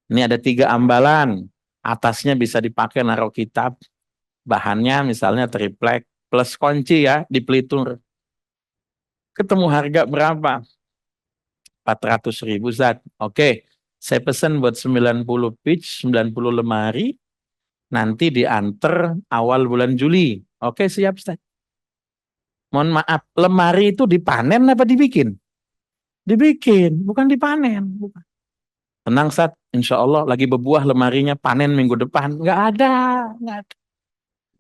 S1: Ini ada 3 ambalan. Atasnya bisa dipakai naruh kitab. Bahannya misalnya triplek plus kunci ya di pelitur. Ketemu harga berapa? 400.000 Zat. Oke, Saya pesan buat 90 pitch, 90 lemari, nanti diantar awal bulan Juli. Oke, siap, Ustaz. Mohon maaf, lemari itu dipanen apa dibikin? Dibikin, bukan dipanen. Bukan. Tenang, Ustaz, insya Allah lagi berbuah lemarinya, panen minggu depan. Nggak ada.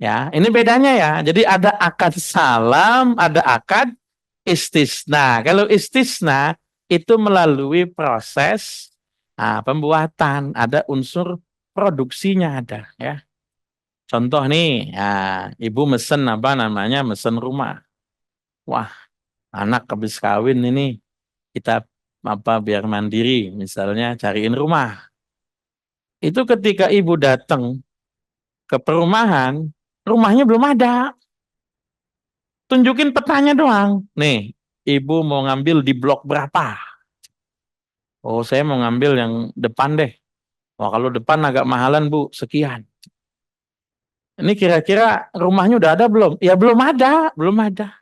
S1: Ya, ini bedanya ya. Jadi ada akad salam, ada akad istisna. Kalau istisna itu melalui proses pembuatan, ada unsur produksinya ada ya. Contoh nih, ya, ibu mesen apa namanya, mesen rumah. Wah, anak habis kawin ini kita biar mandiri, misalnya cariin rumah. Itu ketika ibu datang ke perumahan, rumahnya belum ada. Tunjukin petanya doang. Nih, ibu mau ngambil di blok berapa? Oh, saya mau ngambil yang depan deh. Oh, kalau depan agak mahalan, Bu, sekian. Ini kira-kira rumahnya udah ada belum? Ya belum ada, belum ada.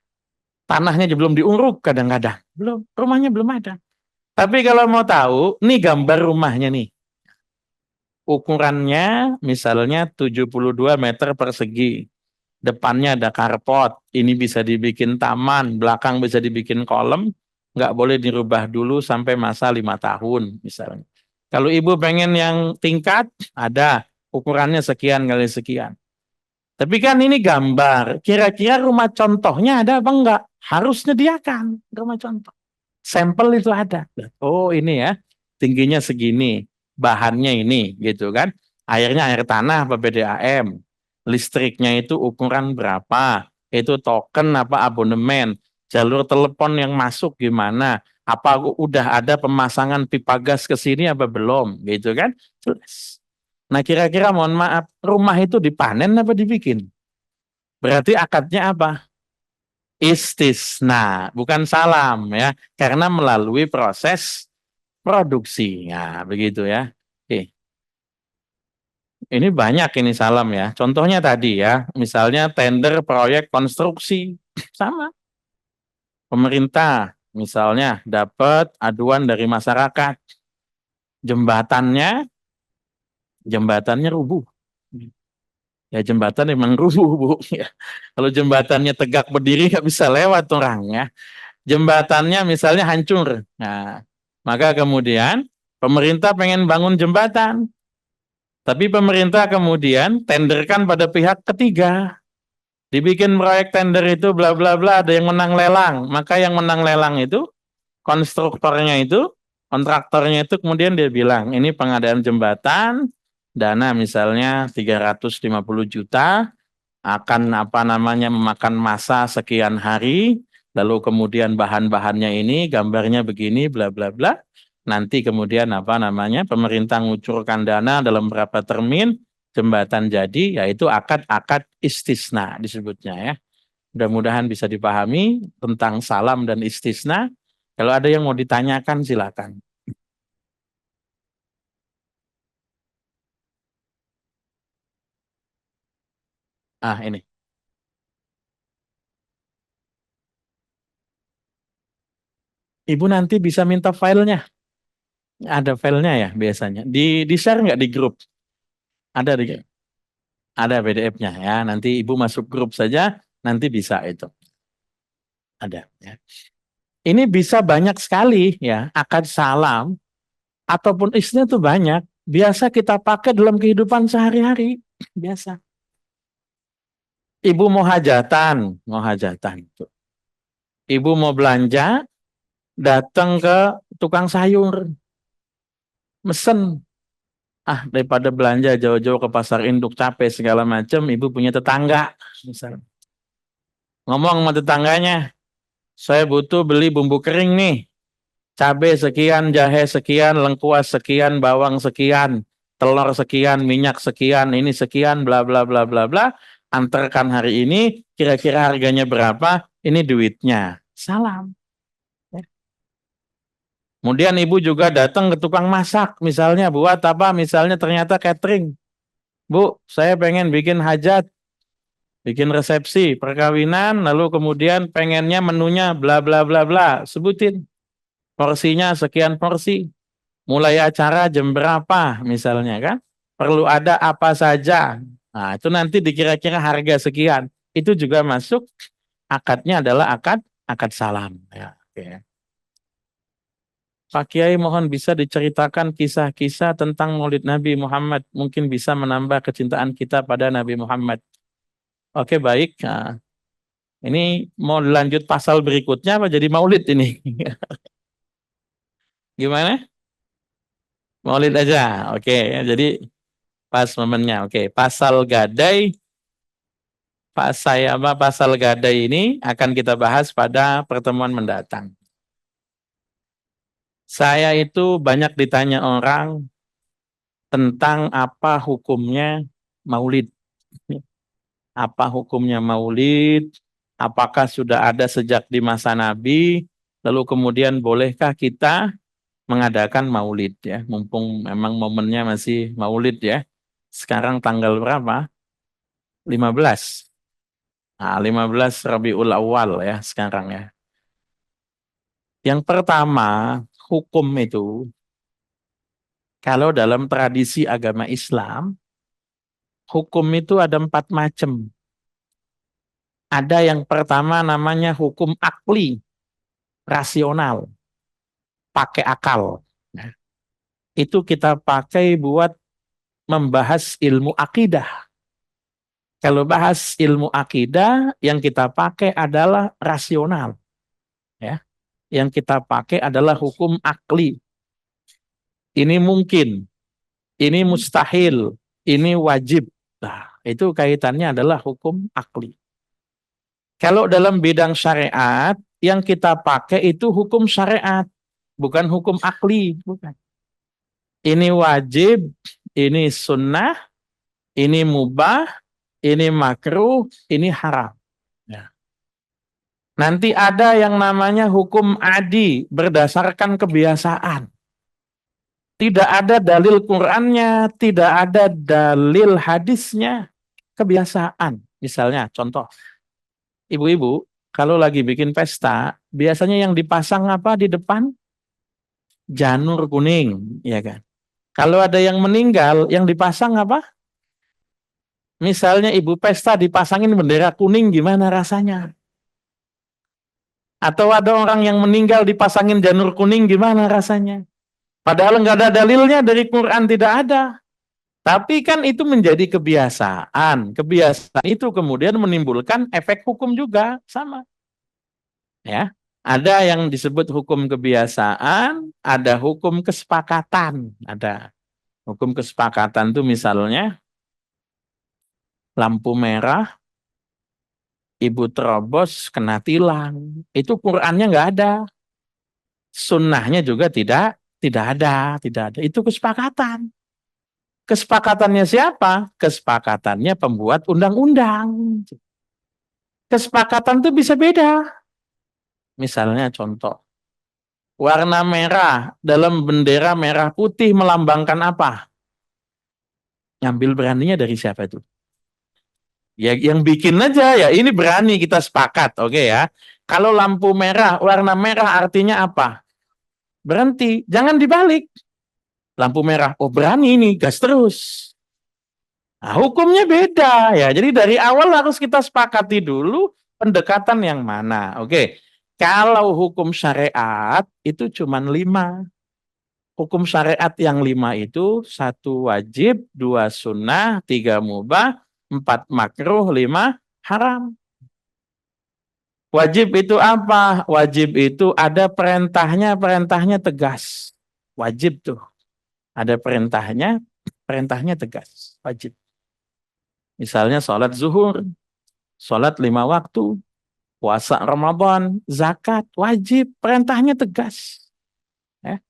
S1: Tanahnya aja belum diuruk kadang-kadang. Belum, rumahnya belum ada. Tapi kalau mau tahu, nih gambar rumahnya nih. Ukurannya misalnya 72 meter persegi. Depannya ada carport, ini bisa dibikin taman, belakang bisa dibikin kolam, nggak boleh dirubah dulu sampai masa 5 tahun misalnya. Kalau ibu pengen yang tingkat, ada ukurannya sekian kali sekian. Tapi kan ini gambar, kira-kira rumah contohnya ada apa enggak? Harus nyediakan rumah contoh. Sampel itu ada. Oh ini ya, tingginya segini, bahannya ini gitu kan. Airnya air tanah apa PDAM. Listriknya itu ukuran berapa? Itu token apa abonemen? Jalur telepon yang masuk gimana? Apa udah ada pemasangan pipa gas ke sini apa belum? Gitu kan? Jelas. Nah kira-kira mohon maaf, rumah itu dipanen apa dibikin? Berarti akadnya apa? Istisna, bukan salam ya. Karena melalui proses produksi. Nah, begitu ya. Oke. Ini banyak ini salam ya. Contohnya tadi ya, misalnya tender proyek konstruksi. Sama. Pemerintah misalnya dapat aduan dari masyarakat. Jembatannya rubuh. Ya jembatan memang rubuh, Bu. Ya. Kalau jembatannya tegak berdiri nggak bisa lewat orang ya. Jembatannya misalnya hancur. Nah, maka kemudian pemerintah pengen bangun jembatan. Tapi pemerintah kemudian tenderkan pada pihak ketiga. Dibikin proyek tender itu bla bla bla, ada yang menang lelang. Maka yang menang lelang itu konstruktornya itu, kontraktornya itu kemudian dia bilang, ini pengadaan jembatan, dana misalnya 350 juta, akan apa namanya memakan masa sekian hari, lalu kemudian bahan-bahannya ini, gambarnya begini, bla bla bla. Nanti kemudian apa namanya pemerintah ngucurkan dana dalam berapa termin, jembatan jadi, yaitu akad-akad istisna disebutnya ya. Mudah-mudahan bisa dipahami tentang salam dan istisna. Kalau ada yang mau ditanyakan silakan. Ah ini. Ibu nanti bisa minta filenya. Ada filenya ya biasanya. Di share nggak di grup? Ada PDF-nya ya. Nanti ibu masuk grup saja, nanti bisa itu. Ada ya. Ini bisa banyak sekali ya, akad salam ataupun istisna itu banyak. Biasa kita pakai dalam kehidupan sehari-hari. Biasa. Ibu mau hajatan, Ibu mau belanja, datang ke tukang sayur, mesen. Ah, daripada belanja jauh-jauh ke pasar induk capek segala macam, ibu punya tetangga. Misal. Ngomong sama tetangganya, saya butuh beli bumbu kering nih. Cabai sekian, jahe sekian, lengkuas sekian, bawang sekian, telur sekian, minyak sekian, ini sekian, bla bla bla bla bla. Antarkan hari ini, kira-kira harganya berapa? Ini duitnya. Salam. Kemudian ibu juga datang ke tukang masak, misalnya buat apa? Misalnya ternyata catering. Bu, saya pengen bikin hajat, bikin resepsi, perkawinan, lalu kemudian pengennya menunya bla bla bla bla. Sebutin porsinya sekian porsi. Mulai acara jam berapa misalnya kan? Perlu ada apa saja. Nah, itu nanti dikira-kira harga sekian. Itu juga masuk, akadnya adalah akad salam. Ya, oke. Pak Kiai mohon bisa diceritakan kisah-kisah tentang Maulid Nabi Muhammad. Mungkin bisa menambah kecintaan kita pada Nabi Muhammad. Oke, baik. Nah, ini mau lanjut pasal berikutnya apa jadi Maulid ini? Gimana? Maulid aja. Oke, jadi pas momennya. Oke, pasal gadai. Pasal gadai ini akan kita bahas pada pertemuan mendatang. Saya itu banyak ditanya orang tentang apa hukumnya Maulid. Apa hukumnya Maulid? Apakah sudah ada sejak di masa Nabi? Lalu kemudian bolehkah kita mengadakan Maulid ya? Mumpung memang momennya masih Maulid ya. Sekarang tanggal berapa? 15. Nah, 15 Rabiul Awal ya sekarang ya. Yang pertama, hukum itu kalau dalam tradisi agama Islam, hukum itu ada 4 macam. Ada yang pertama namanya hukum akli, rasional, pakai akal. Nah, itu kita pakai buat membahas ilmu akidah. Kalau bahas ilmu akidah, yang kita pakai adalah rasional. Ya. Yang kita pakai adalah hukum akli. Ini mungkin, ini mustahil, ini wajib. Nah, itu kaitannya adalah hukum akli. Kalau dalam bidang syariat, yang kita pakai itu hukum syariat, bukan hukum akli. Bukan. Ini wajib, ini sunnah, ini mubah, ini makruh, ini haram. Ya. Nanti ada yang namanya hukum adi, berdasarkan kebiasaan. Tidak ada dalil Qur'annya, tidak ada dalil hadisnya, kebiasaan. Misalnya, contoh, ibu-ibu kalau lagi bikin pesta, biasanya yang dipasang apa di depan? Janur kuning, ya kan? Kalau ada yang meninggal, yang dipasang apa? Misalnya ibu pesta dipasangin bendera kuning, gimana rasanya? Atau ada orang yang meninggal dipasangin janur kuning, gimana rasanya? Padahal nggak ada dalilnya dari Quran, tidak ada. Tapi kan itu menjadi kebiasaan. Kebiasaan itu kemudian menimbulkan efek hukum juga, sama. Ya, ada yang disebut hukum kebiasaan, ada hukum kesepakatan. Ada hukum kesepakatan itu misalnya lampu merah, ibu terobos kena tilang. Itu Qur'annya nggak ada, sunnahnya juga tidak ada. Itu kesepakatan. Kesepakatannya siapa? Kesepakatannya pembuat undang-undang. Kesepakatan itu bisa beda. Misalnya contoh, warna merah dalam bendera merah putih melambangkan apa? Ngambil beraninya dari siapa itu? Ya yang bikin aja ya, ini berani kita sepakat, oke ya. Kalau lampu merah, warna merah artinya apa? Berhenti, jangan dibalik. Lampu merah, oh berani ini, gas terus. Nah, hukumnya beda ya. Jadi dari awal harus kita sepakati dulu pendekatan yang mana. Oke. Kalau hukum syariat itu cuma 5. Hukum syariat yang 5 itu 1 wajib, 2 sunnah, 3 mubah, 4 makruh, 5 haram. Wajib itu apa? Wajib itu ada perintahnya, perintahnya tegas. Wajib tuh. Ada perintahnya, perintahnya tegas. Wajib. Misalnya sholat zuhur, sholat 5 waktu, puasa Ramadan, zakat, wajib, perintahnya tegas. Ya.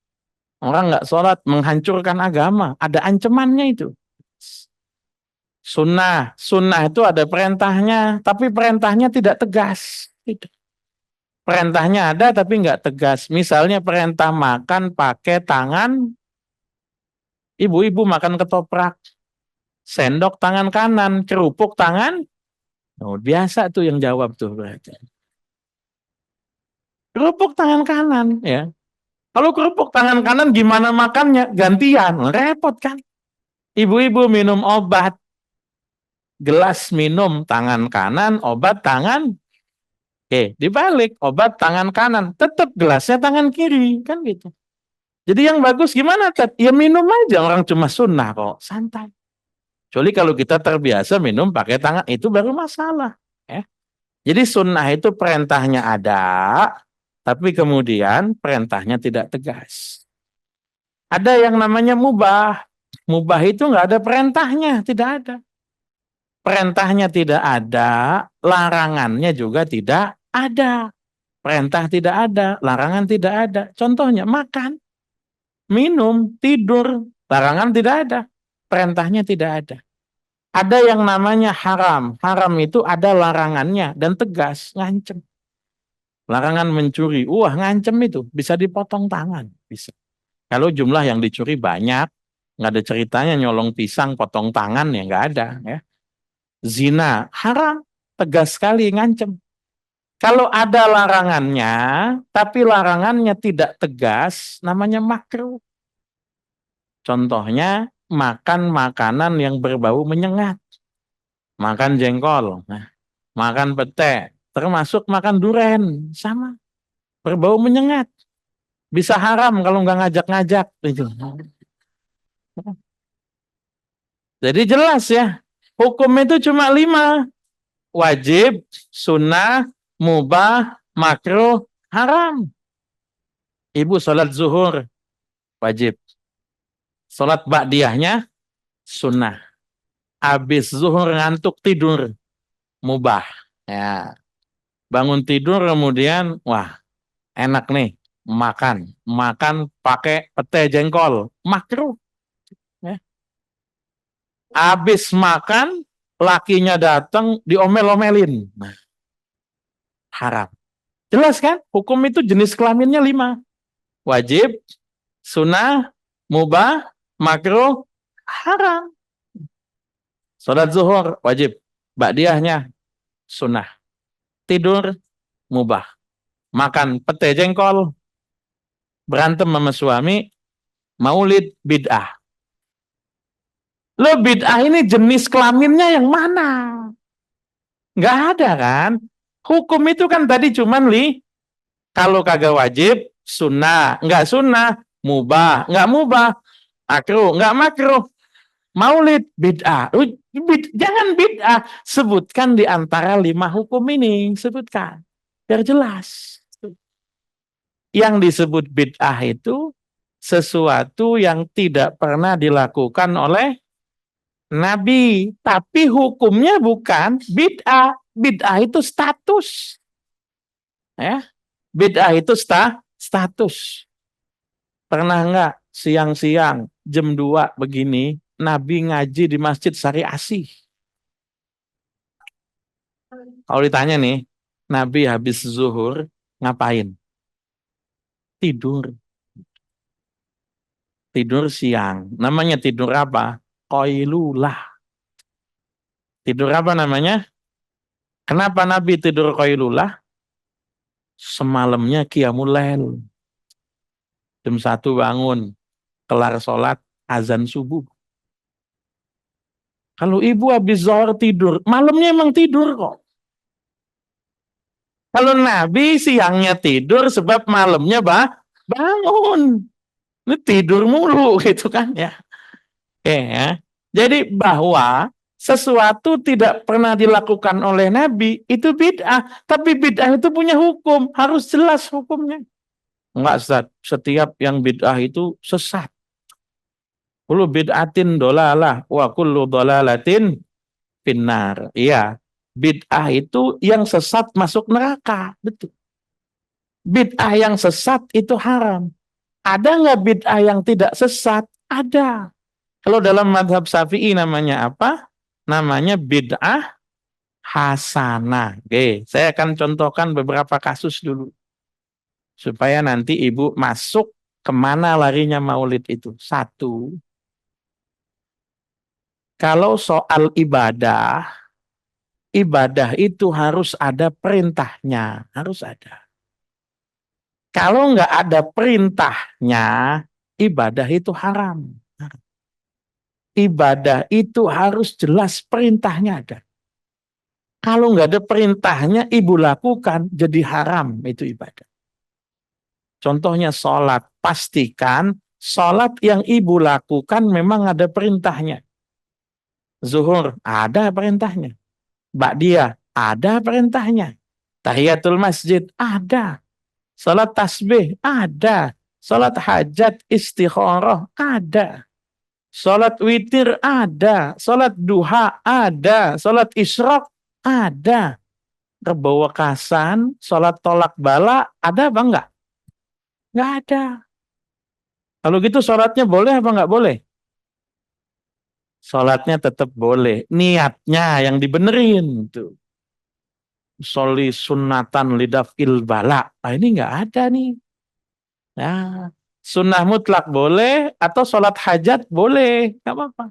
S1: Orang nggak sholat menghancurkan agama, ada ancamannya itu. Sunnah, sunnah itu ada perintahnya, tapi perintahnya tidak tegas. Perintahnya ada tapi nggak tegas. Misalnya perintah makan pakai tangan, ibu-ibu makan ketoprak, sendok tangan kanan, kerupuk tangan. Oh, biasa tuh yang jawab tuh berarti. Kerupuk tangan kanan ya. Kalau kerupuk tangan kanan gimana makannya? Gantian, repot kan? Ibu-ibu minum obat, gelas minum tangan kanan, obat tangan. Dibalik, obat tangan kanan, tetap gelasnya tangan kiri, kan gitu. Jadi yang bagus gimana, Ted? Ya minum aja, orang cuma sunnah kok, santai. Kecuali kalau kita terbiasa minum pakai tangan, itu baru masalah. Ya. Jadi sunnah itu perintahnya ada, tapi kemudian perintahnya tidak tegas. Ada yang namanya mubah. Mubah itu nggak ada perintahnya, tidak ada. Perintahnya tidak ada, larangannya juga tidak ada. Perintah tidak ada, larangan tidak ada. Contohnya makan, minum, tidur, larangan tidak ada. Perintahnya tidak ada. Ada yang namanya haram. Haram itu ada larangannya dan tegas, ngancem. Larangan mencuri, ngancem itu, bisa dipotong tangan, bisa. Kalau jumlah yang dicuri banyak, nggak ada ceritanya nyolong pisang, potong tangan, ya nggak ada. Ya. Zina, haram, tegas sekali, ngancem. Kalau ada larangannya, tapi larangannya tidak tegas, namanya makruh. Contohnya, makan makanan yang berbau menyengat. Makan jengkol, makan pete, termasuk makan duren, sama. Berbau menyengat. Bisa haram kalau nggak ngajak-ngajak. Jadi jelas ya, hukum itu cuma 5. Wajib, sunnah, mubah, makruh, haram. Ibu sholat zuhur, wajib. Sholat ba'diyahnya, sunnah. Habis zuhur ngantuk tidur, mubah. Ya. Bangun tidur kemudian, enak nih, makan. Makan pakai pete jengkol, makruh. Ya. Habis makan, lakinya datang diomel-omelin. Haram. Jelas kan? Hukum itu jenis kelaminnya 5. Wajib, sunnah, mubah, makruh, haram. Salat zuhur, wajib. Ba'diyahnya, sunnah. Tidur, mubah. Makan pete jengkol, berantem sama suami, maulid, bid'ah. Lo bid'ah ini jenis kelaminnya yang mana? Nggak ada kan? Hukum itu kan tadi cuman kalau kagak wajib, sunnah. Nggak sunnah, mubah. Nggak mubah, makruh. Nggak makruh, maulid, bid'ah. Jangan bid'ah. Sebutkan di antara 5 hukum ini. Sebutkan. Biar jelas. Yang disebut bid'ah itu sesuatu yang tidak pernah dilakukan oleh Nabi. Tapi hukumnya bukan bid'ah. Bid'ah itu status. Ya. Bid'ah itu status. Pernah nggak siang-siang jam 2 begini Nabi ngaji di Masjid Sari Asih? Kalau ditanya nih, Nabi habis zuhur ngapain? Tidur. Tidur siang. Namanya tidur apa? Qailulah. Tidur apa namanya? Kenapa Nabi tidur qailulah? Semalamnya qiyamul lail. Jam 1 bangun, kelar sholat, azan subuh. Kalau ibu habis zuhur tidur, malamnya emang tidur kok. Kalau Nabi siangnya tidur sebab malamnya bangun. Ini tidur mulu gitu kan ya. Ya. Jadi bahwa sesuatu tidak pernah dilakukan oleh Nabi itu bid'ah, tapi bid'ah itu punya hukum, harus jelas hukumnya. Enggak, Ustaz, setiap yang bid'ah itu sesat. Kullu bid'atin dolalah wa kullu dolalatin finnar. Iya, bid'ah itu yang sesat masuk neraka, betul. Bid'ah yang sesat itu haram. Ada nggak bid'ah yang tidak sesat? Ada. Kalau dalam mazhab Syafi'i namanya apa? Namanya bid'ah hasanah. Oke, saya akan contohkan beberapa kasus dulu. Supaya nanti ibu masuk kemana larinya maulid itu. 1, kalau soal ibadah, ibadah itu harus ada perintahnya. Harus ada. Kalau nggak ada perintahnya, ibadah itu haram. Ibadah itu harus jelas perintahnya ada. Kalau nggak ada perintahnya, ibu lakukan, jadi haram itu ibadah. Contohnya sholat, pastikan sholat yang ibu lakukan memang ada perintahnya. Zuhur, ada perintahnya. Ba'diyah, ada perintahnya. Tahiyatul masjid, ada. Sholat tasbih, ada. Sholat hajat, istikharah, ada. Sholat witir, ada. Sholat duha, ada. Sholat isyraq, ada. Rebawakasan, sholat tolak bala, ada apa enggak? Enggak ada. Kalau gitu sholatnya boleh apa enggak boleh? Sholatnya tetap boleh. Niatnya yang dibenerin tuh. Soli sunnatan lidafil bala. Nah, ini enggak ada nih. Nah, sunnah mutlak boleh atau sholat hajat boleh. Enggak apa-apa.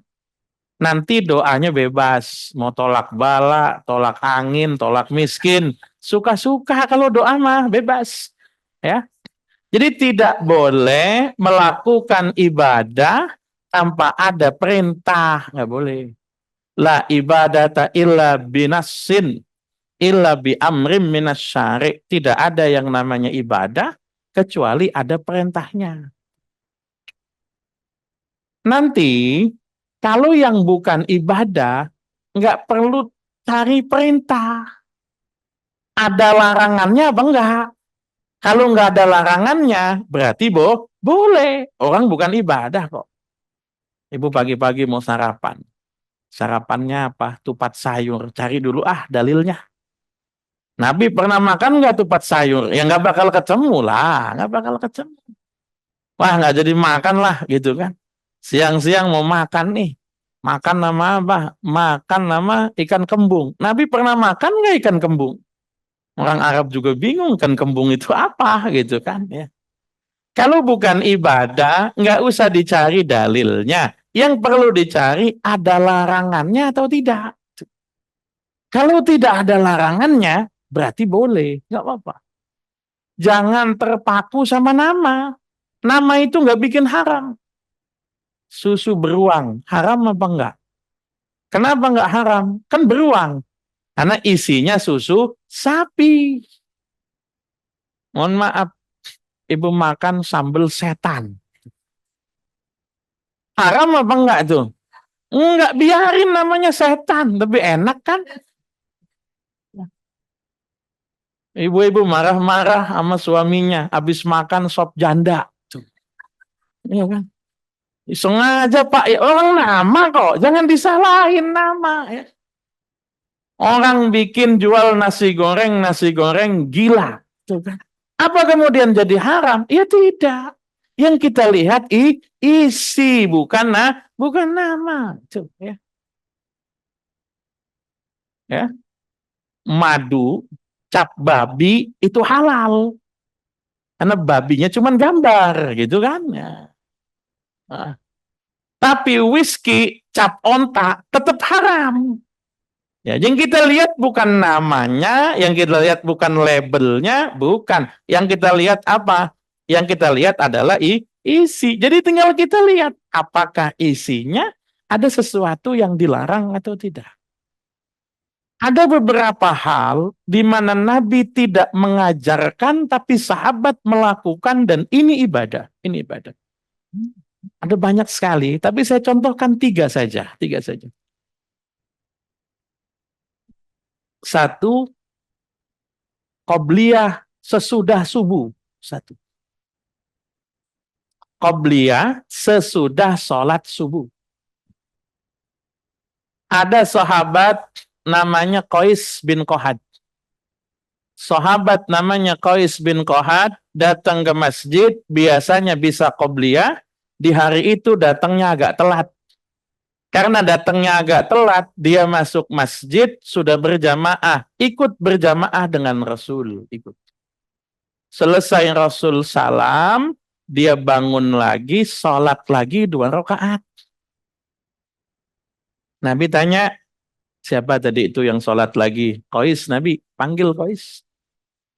S1: Nanti doanya bebas. Mau tolak bala, tolak angin, tolak miskin. Suka-suka kalau doa mah bebas. Ya. Jadi tidak boleh melakukan ibadah tanpa ada perintah. Nggak boleh. La ibadata illa binassin illa bi amrim minasyari'. Tidak ada yang namanya ibadah kecuali ada perintahnya. Nanti kalau yang bukan ibadah nggak perlu cari perintah. Ada larangannya apa enggak? Kalau nggak ada larangannya, berarti boleh. Orang bukan ibadah kok. Ibu pagi-pagi mau sarapan. Sarapannya apa? Tupat sayur. Cari dulu dalilnya. Nabi pernah makan nggak tupat sayur? Ya nggak bakal ketemu lah. Nggak bakal ketemu. Wah nggak jadi makan lah gitu kan. Siang-siang mau makan nih. Makan nama apa? Makan nama ikan kembung. Nabi pernah makan nggak ikan kembung? Orang Arab juga bingung kan kembung itu apa gitu kan ya. Kalau bukan ibadah, nggak usah dicari dalilnya. Yang perlu dicari ada larangannya atau tidak. Kalau tidak ada larangannya, berarti boleh, nggak apa-apa. Jangan terpaku sama nama. Nama itu nggak bikin haram. Susu beruang, haram apa enggak? Kenapa nggak haram? Kan beruang. Karena isinya susu sapi. Mohon maaf, ibu makan sambal setan. Haram apa enggak tuh? Enggak, biarin namanya setan. Lebih enak kan? Ibu-ibu marah-marah sama suaminya. Habis makan sop janda. Tuh. Iya kan? Sengaja Pak. Ya, orang nama kok. Jangan disalahin nama. Ya. Orang bikin jual nasi goreng gila. Tuh kan? Apa kemudian jadi haram? Ya tidak. Yang kita lihat isi, bukan nama. Tuh, ya. Ya. Madu, cap babi itu halal. Karena babinya cuma gambar gitu kan. Ya. Nah. Tapi whisky, cap onta tetap haram. Ya, yang kita lihat bukan namanya, yang kita lihat bukan labelnya, bukan. Yang kita lihat apa? Yang kita lihat adalah isi. Jadi tinggal kita lihat apakah isinya ada sesuatu yang dilarang atau tidak. Ada beberapa hal di mana Nabi tidak mengajarkan tapi sahabat melakukan dan ini ibadah. Ini ibadah. Ada banyak sekali, tapi saya contohkan tiga saja. Satu, qobliyah sesudah subuh. Satu. Qobliyah sesudah sholat subuh. Ada sahabat namanya Qais bin Kohad. Sahabat namanya Qais bin Kohad datang ke masjid, biasanya bisa qobliyah, di hari itu datangnya agak telat. Karena datangnya agak telat, dia masuk masjid, sudah berjamaah, ikut berjamaah dengan Rasul. Ikut. Selesai Rasul salam, dia bangun lagi, sholat lagi 2 rakaat. Nabi tanya, siapa tadi itu yang sholat lagi? Qais, Nabi panggil Qais.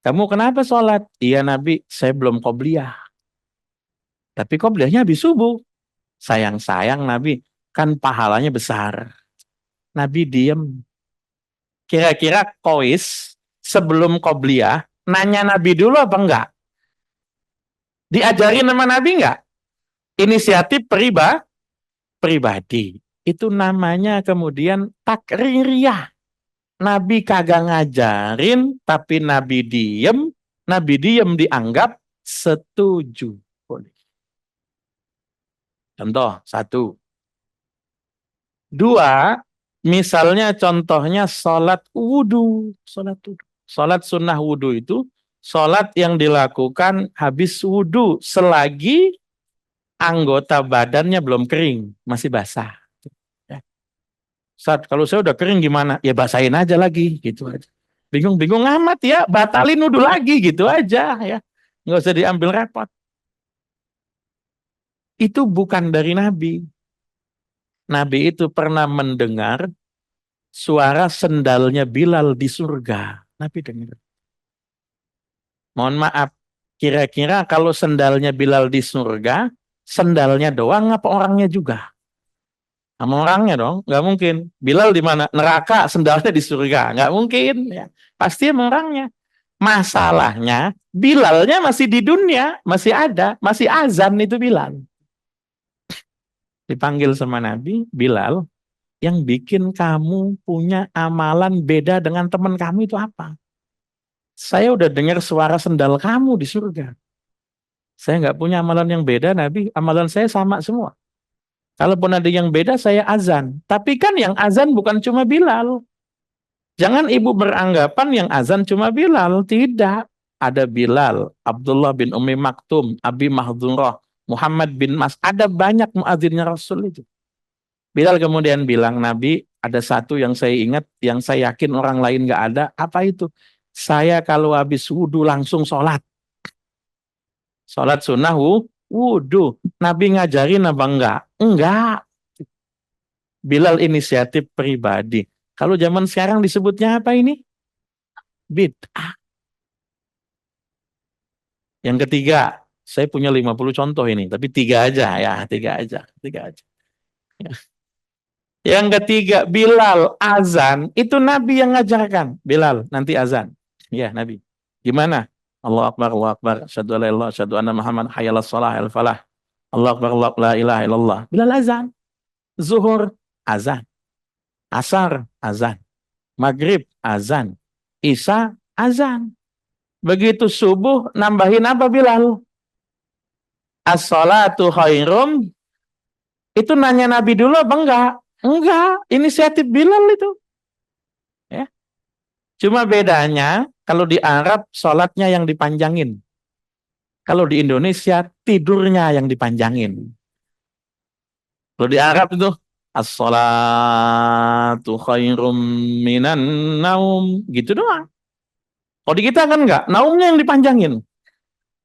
S1: Kamu kenapa sholat? Iya Nabi, saya belum qobliyah. Tapi qobliyahnya habis subuh. Sayang-sayang Nabi, kan pahalanya besar. Nabi diem. Kira-kira Kois sebelum qobliyah nanya Nabi dulu apa enggak? Diajarin sama Nabi enggak? Inisiatif pribadi. Itu namanya kemudian takririyah. Nabi kagak ngajarin, tapi Nabi diem dianggap setuju. Contoh, satu. Dua, misalnya contohnya sholat wudhu. Sholat sunnah wudhu itu, sholat yang dilakukan habis wudhu selagi anggota badannya belum kering, masih basah. Ya. Ustaz, kalau saya udah kering gimana? Ya basahin aja lagi, gitu aja. Bingung-bingung amat ya, batalin wudhu lagi, gitu aja ya. Nggak usah diambil repot. Itu bukan dari Nabi. Nabi itu pernah mendengar suara sendalnya Bilal di surga. Nabi dengar. Mohon maaf, kira-kira kalau sendalnya Bilal di surga, sendalnya doang apa orangnya juga? Sama orangnya dong, nggak mungkin. Bilal di mana? Neraka, sendalnya di surga, nggak mungkin. Ya. Pasti sama orangnya. Masalahnya, Bilalnya masih di dunia, masih ada, masih azan itu Bilal. Dipanggil sama Nabi, Bilal, yang bikin kamu punya amalan beda dengan teman kamu itu apa? Saya udah dengar suara sendal kamu di surga. Saya nggak punya amalan yang beda, Nabi. Amalan saya sama semua. Kalaupun ada yang beda, saya azan. Tapi kan yang azan bukan cuma Bilal. Jangan ibu beranggapan yang azan cuma Bilal. Tidak. Ada Bilal, Abdullah bin Ummi Maktum, Abi Mahdurah, Muhammad bin Mas. Ada banyak muadzinnya Rasul itu. Bilal kemudian bilang, Nabi, ada satu yang saya ingat, yang saya yakin orang lain nggak ada. Apa itu? Saya kalau habis wudhu langsung sholat. Sholat sunnah wudhu. Nabi ngajarin apa enggak? Enggak. Bilal inisiatif pribadi. Kalau zaman sekarang disebutnya apa ini? Bid'ah. Yang ketiga, saya punya 50 contoh ini, tapi tiga aja ya, tiga aja. Ya. Yang ketiga, Bilal azan, itu Nabi yang ngajarkan. Bilal, nanti azan. Ya, Nabi. Gimana? Allah Akbar, Allah Akbar. Asyhadu an la ilaha illallah, asyhadu anna Muhammad hayyalas shalah, al falah. Allah Akbar, Allah la ilaha illallah. Bilal azan. Zuhur azan. Asar azan. Maghrib azan. Isya azan. Begitu subuh nambahin apa Bilal? As-salatu khairum. Itu nanya Nabi dulu apa enggak? Enggak, inisiatif Bilal itu. Ya. Cuma bedanya kalau di Arab sholatnya yang dipanjangin. Kalau di Indonesia tidurnya yang dipanjangin. Kalau di Arab itu as-salatu khairum minan naum, gitu doang. Kalau di kita kan enggak, naumnya yang dipanjangin.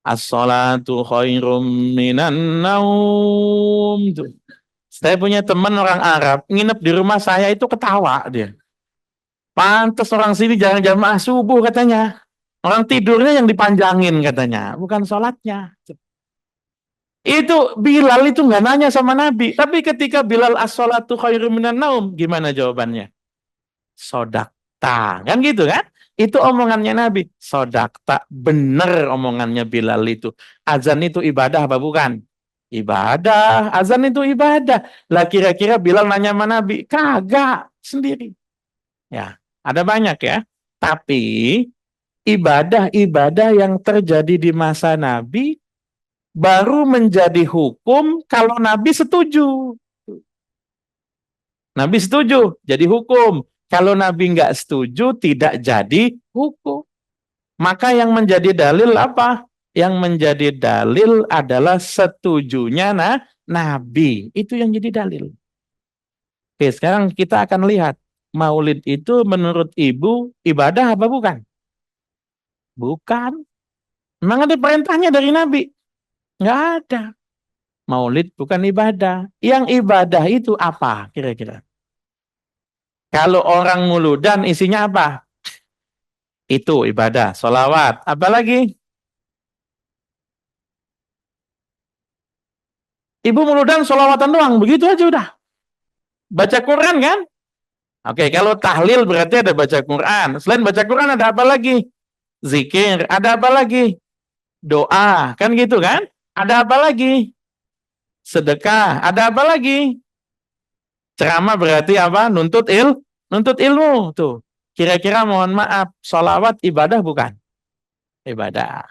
S1: As-salatu khairum minan naum. Tuh. Saya punya teman orang Arab, nginep di rumah saya itu ketawa dia. Pantes orang sini jangan jamaah subuh katanya. Orang tidurnya yang dipanjangin katanya, bukan sholatnya. Itu Bilal itu nggak nanya sama Nabi. Tapi ketika Bilal as-sholatu khairum minan naum, gimana jawabannya? Sodakta. Kan gitu kan? Itu omongannya Nabi. Sodakta. Bener omongannya Bilal itu. Azan itu ibadah apa bukan? Ibadah. Azan itu ibadah. Lah kira-kira Bilal nanya sama Nabi. Kagak. Sendiri. Ya. Ada banyak ya. Tapi ibadah-ibadah yang terjadi di masa Nabi baru menjadi hukum kalau Nabi setuju. Nabi setuju, jadi hukum. Kalau Nabi nggak setuju, tidak jadi hukum. Maka yang menjadi dalil apa? Yang menjadi dalil adalah setujunya Nabi. Itu yang jadi dalil. Oke, sekarang kita akan lihat. Maulid itu menurut ibu ibadah apa bukan? Bukan. Memang ada perintahnya dari Nabi? Nggak ada. Maulid bukan ibadah. Yang ibadah itu apa kira-kira? Kalau orang muludan isinya apa? Itu ibadah, sholawat. Apalagi? Ibu meludang sholawatan doang, begitu aja udah. Baca Quran kan? Oke, kalau tahlil berarti ada baca Quran. Selain baca Quran ada apa lagi? Zikir. Ada apa lagi? Doa. Kan gitu kan? Ada apa lagi? Sedekah. Ada apa lagi? Ceramah berarti apa? Nuntut ilmu. Tuh. Kira-kira mohon maaf, sholawat ibadah bukan? Ibadah.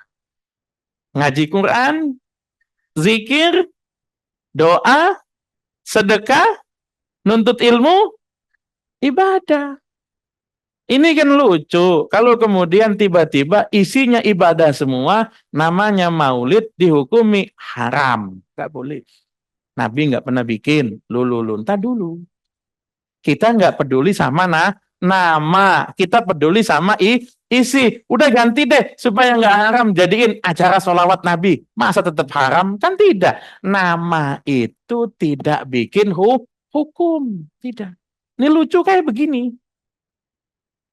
S1: Ngaji Quran, zikir, doa, sedekah, nuntut ilmu, ibadah. Ini kan lucu, kalau kemudian tiba-tiba isinya ibadah semua, namanya maulid dihukumi haram. Nggak boleh. Nabi nggak pernah bikin. Entah dulu. Kita nggak peduli sama nama, kita peduli sama isi. Udah ganti deh, supaya nggak haram, jadiin acara sholawat Nabi. Masa tetap haram? Kan tidak. Nama itu tidak bikin hukum. Tidak. Ini lucu kayak begini.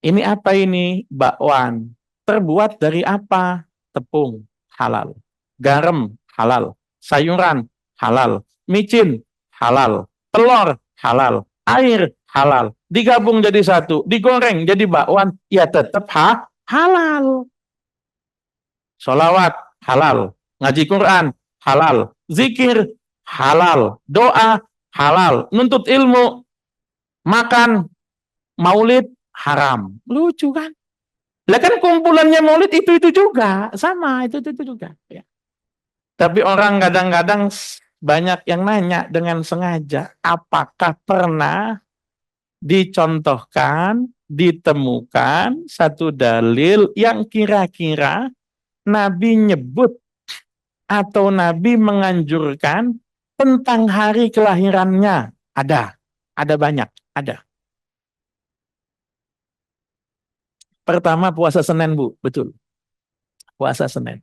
S1: Ini apa ini? Bakwan. Terbuat dari apa? Tepung. Halal. Garam. Halal. Sayuran. Halal. Micin. Halal. Telur. Halal. Air. Halal. Digabung jadi satu. Digoreng jadi bakwan. Ya tetap halal. Sholawat. Halal. Ngaji Quran. Halal. Zikir. Halal. Doa. Halal. Nuntut ilmu. Makan. Maulid. Haram. Lucu kan? Lah kan kumpulannya maulid itu juga. Sama, itu juga. Ya. Tapi orang kadang-kadang banyak yang nanya dengan sengaja. Apakah pernah dicontohkan, ditemukan satu dalil yang kira-kira Nabi nyebut atau Nabi menganjurkan tentang hari kelahirannya? Ada banyak, ada. Pertama puasa Senin, Bu. Betul. Puasa Senin.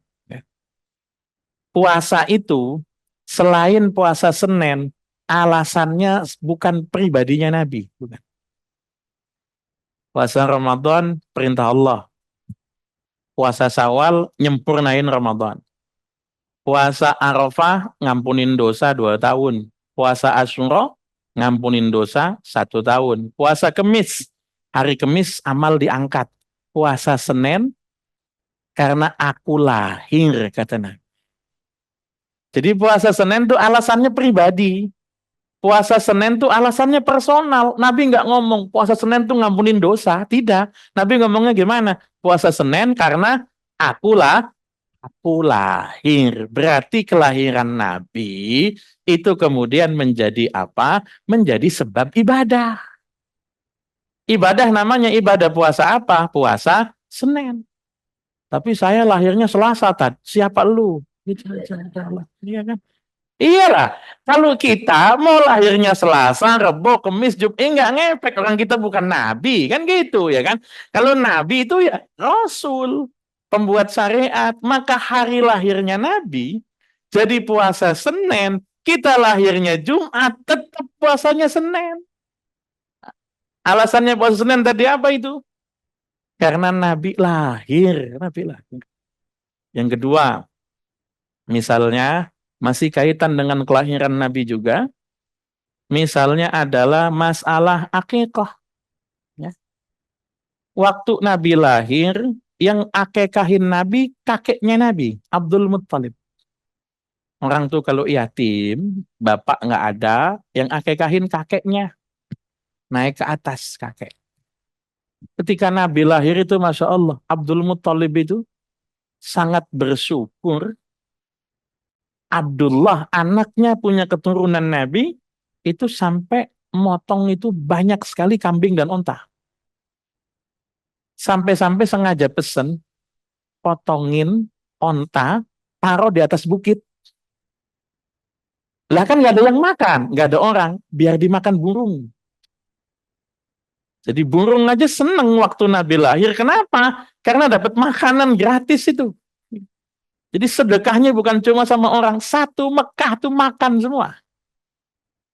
S1: Puasa itu, selain puasa Senin, alasannya bukan pribadinya Nabi. Bukan. Puasa Ramadan, perintah Allah. Puasa Syawal, nyempurnain Ramadan. Puasa Arafah, ngampunin dosa 2 tahun. Puasa Asyura, ngampunin dosa 1 tahun. Puasa Kemis, hari Kemis amal diangkat. Puasa Senin karena aku lahir, kata Nabi. Jadi puasa Senin itu alasannya pribadi. Puasa Senin itu alasannya personal. Nabi nggak ngomong puasa Senin itu ngampunin dosa. Tidak. Nabi ngomongnya gimana? Puasa Senin karena aku lahir. Berarti kelahiran Nabi itu kemudian menjadi apa? Menjadi sebab ibadah. Ibadah namanya ibadah puasa apa? Puasa Senin. Tapi saya lahirnya Selasa, Tad. Siapa lu? Iya kan? Iyalah. Kalau kita mau lahirnya Selasa, Rebo, Kemis, Jumat, enggak ngefek. Orang kita bukan Nabi. Kan gitu ya kan? Kalau Nabi itu ya Rasul. Pembuat syariat. Maka hari lahirnya Nabi jadi puasa Senin. Kita lahirnya Jumat, tetap puasanya Senin. Alasannya puasa Senin tadi apa itu? Karena Nabi lahir. Yang kedua, misalnya masih kaitan dengan kelahiran Nabi juga. Misalnya adalah masalah akikah. Ya. Waktu Nabi lahir, yang akikahin Nabi, kakeknya Nabi, Abdul Muttalib. Orang tuh kalau yatim, bapak nggak ada, yang akikahin kakeknya. Naik ke atas kakek. Ketika Nabi lahir itu, Masya Allah, Abdul Muttalib itu sangat bersyukur. Abdullah, anaknya punya keturunan Nabi, itu sampai motong itu banyak sekali kambing dan onta. Sampai-sampai sengaja pesen, potongin onta, taruh di atas bukit. Lah kan nggak ada yang makan, nggak ada orang, biar dimakan burung. Jadi burung aja seneng waktu Nabi lahir. Kenapa? Karena dapat makanan gratis itu. Jadi sedekahnya bukan cuma sama orang. Satu Mekah tuh makan semua.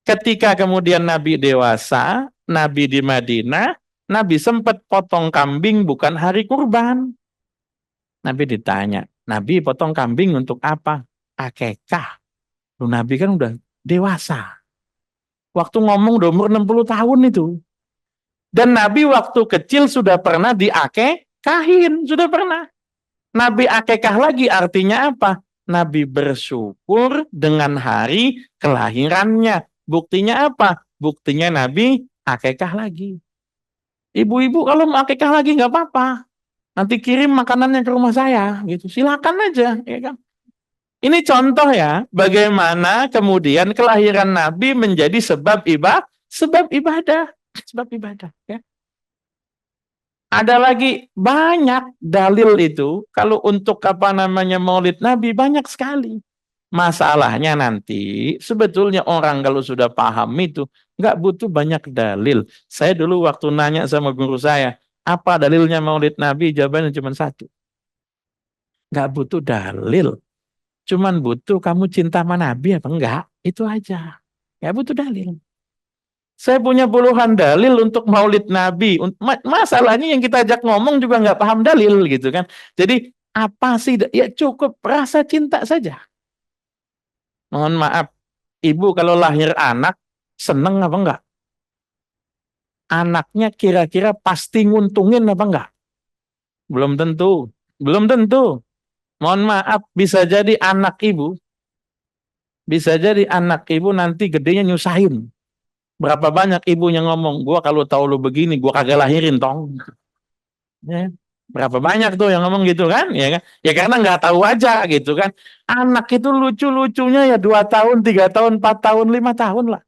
S1: Ketika kemudian Nabi dewasa, Nabi di Madinah, Nabi sempat potong kambing bukan hari kurban. Nabi ditanya, Nabi potong kambing untuk apa? Akekah. Loh, Nabi kan udah dewasa. Waktu ngomong udah umur 60 tahun itu. Dan Nabi waktu kecil sudah pernah diakekahin, sudah pernah. Nabi akekah lagi artinya apa? Nabi bersyukur dengan hari kelahirannya. Buktinya apa? Buktinya Nabi akekah lagi. Ibu-ibu kalau mau akekah lagi nggak apa-apa. Nanti kirim makanannya ke rumah saya, gitu. Silakan aja, ya kan? Ini contoh ya, bagaimana kemudian kelahiran Nabi menjadi sebab ibadah, sebab ibadah. Ya. Ada lagi banyak dalil itu, kalau untuk apa namanya Maulid Nabi banyak sekali. Masalahnya nanti sebetulnya orang kalau sudah paham itu nggak butuh banyak dalil. Saya dulu waktu nanya sama guru saya, apa dalilnya Maulid Nabi? Jawabannya cuma satu. Nggak butuh dalil. Cuman butuh kamu cinta sama Nabi apa enggak? Itu aja. Nggak butuh dalil. Saya punya puluhan dalil untuk Maulid Nabi. Masalahnya yang kita ajak ngomong juga nggak paham dalil gitu kan. Jadi apa sih? Ya cukup rasa cinta saja. Mohon maaf, ibu kalau lahir anak seneng apa enggak? Anaknya kira-kira pasti nguntungin apa enggak? Belum tentu. Belum tentu. Mohon maaf, bisa jadi anak ibu nanti gedenya nyusahin. Berapa banyak ibu yang ngomong, gua kalau tahu lu begini, gua kagak lahirin tong. Ya. Berapa banyak tuh yang ngomong gitu kan? Ya kan? Ya karena nggak tahu aja gitu kan. Anak itu lucu-lucunya ya 2 tahun, 3 tahun, 4 tahun, 5 tahun lah.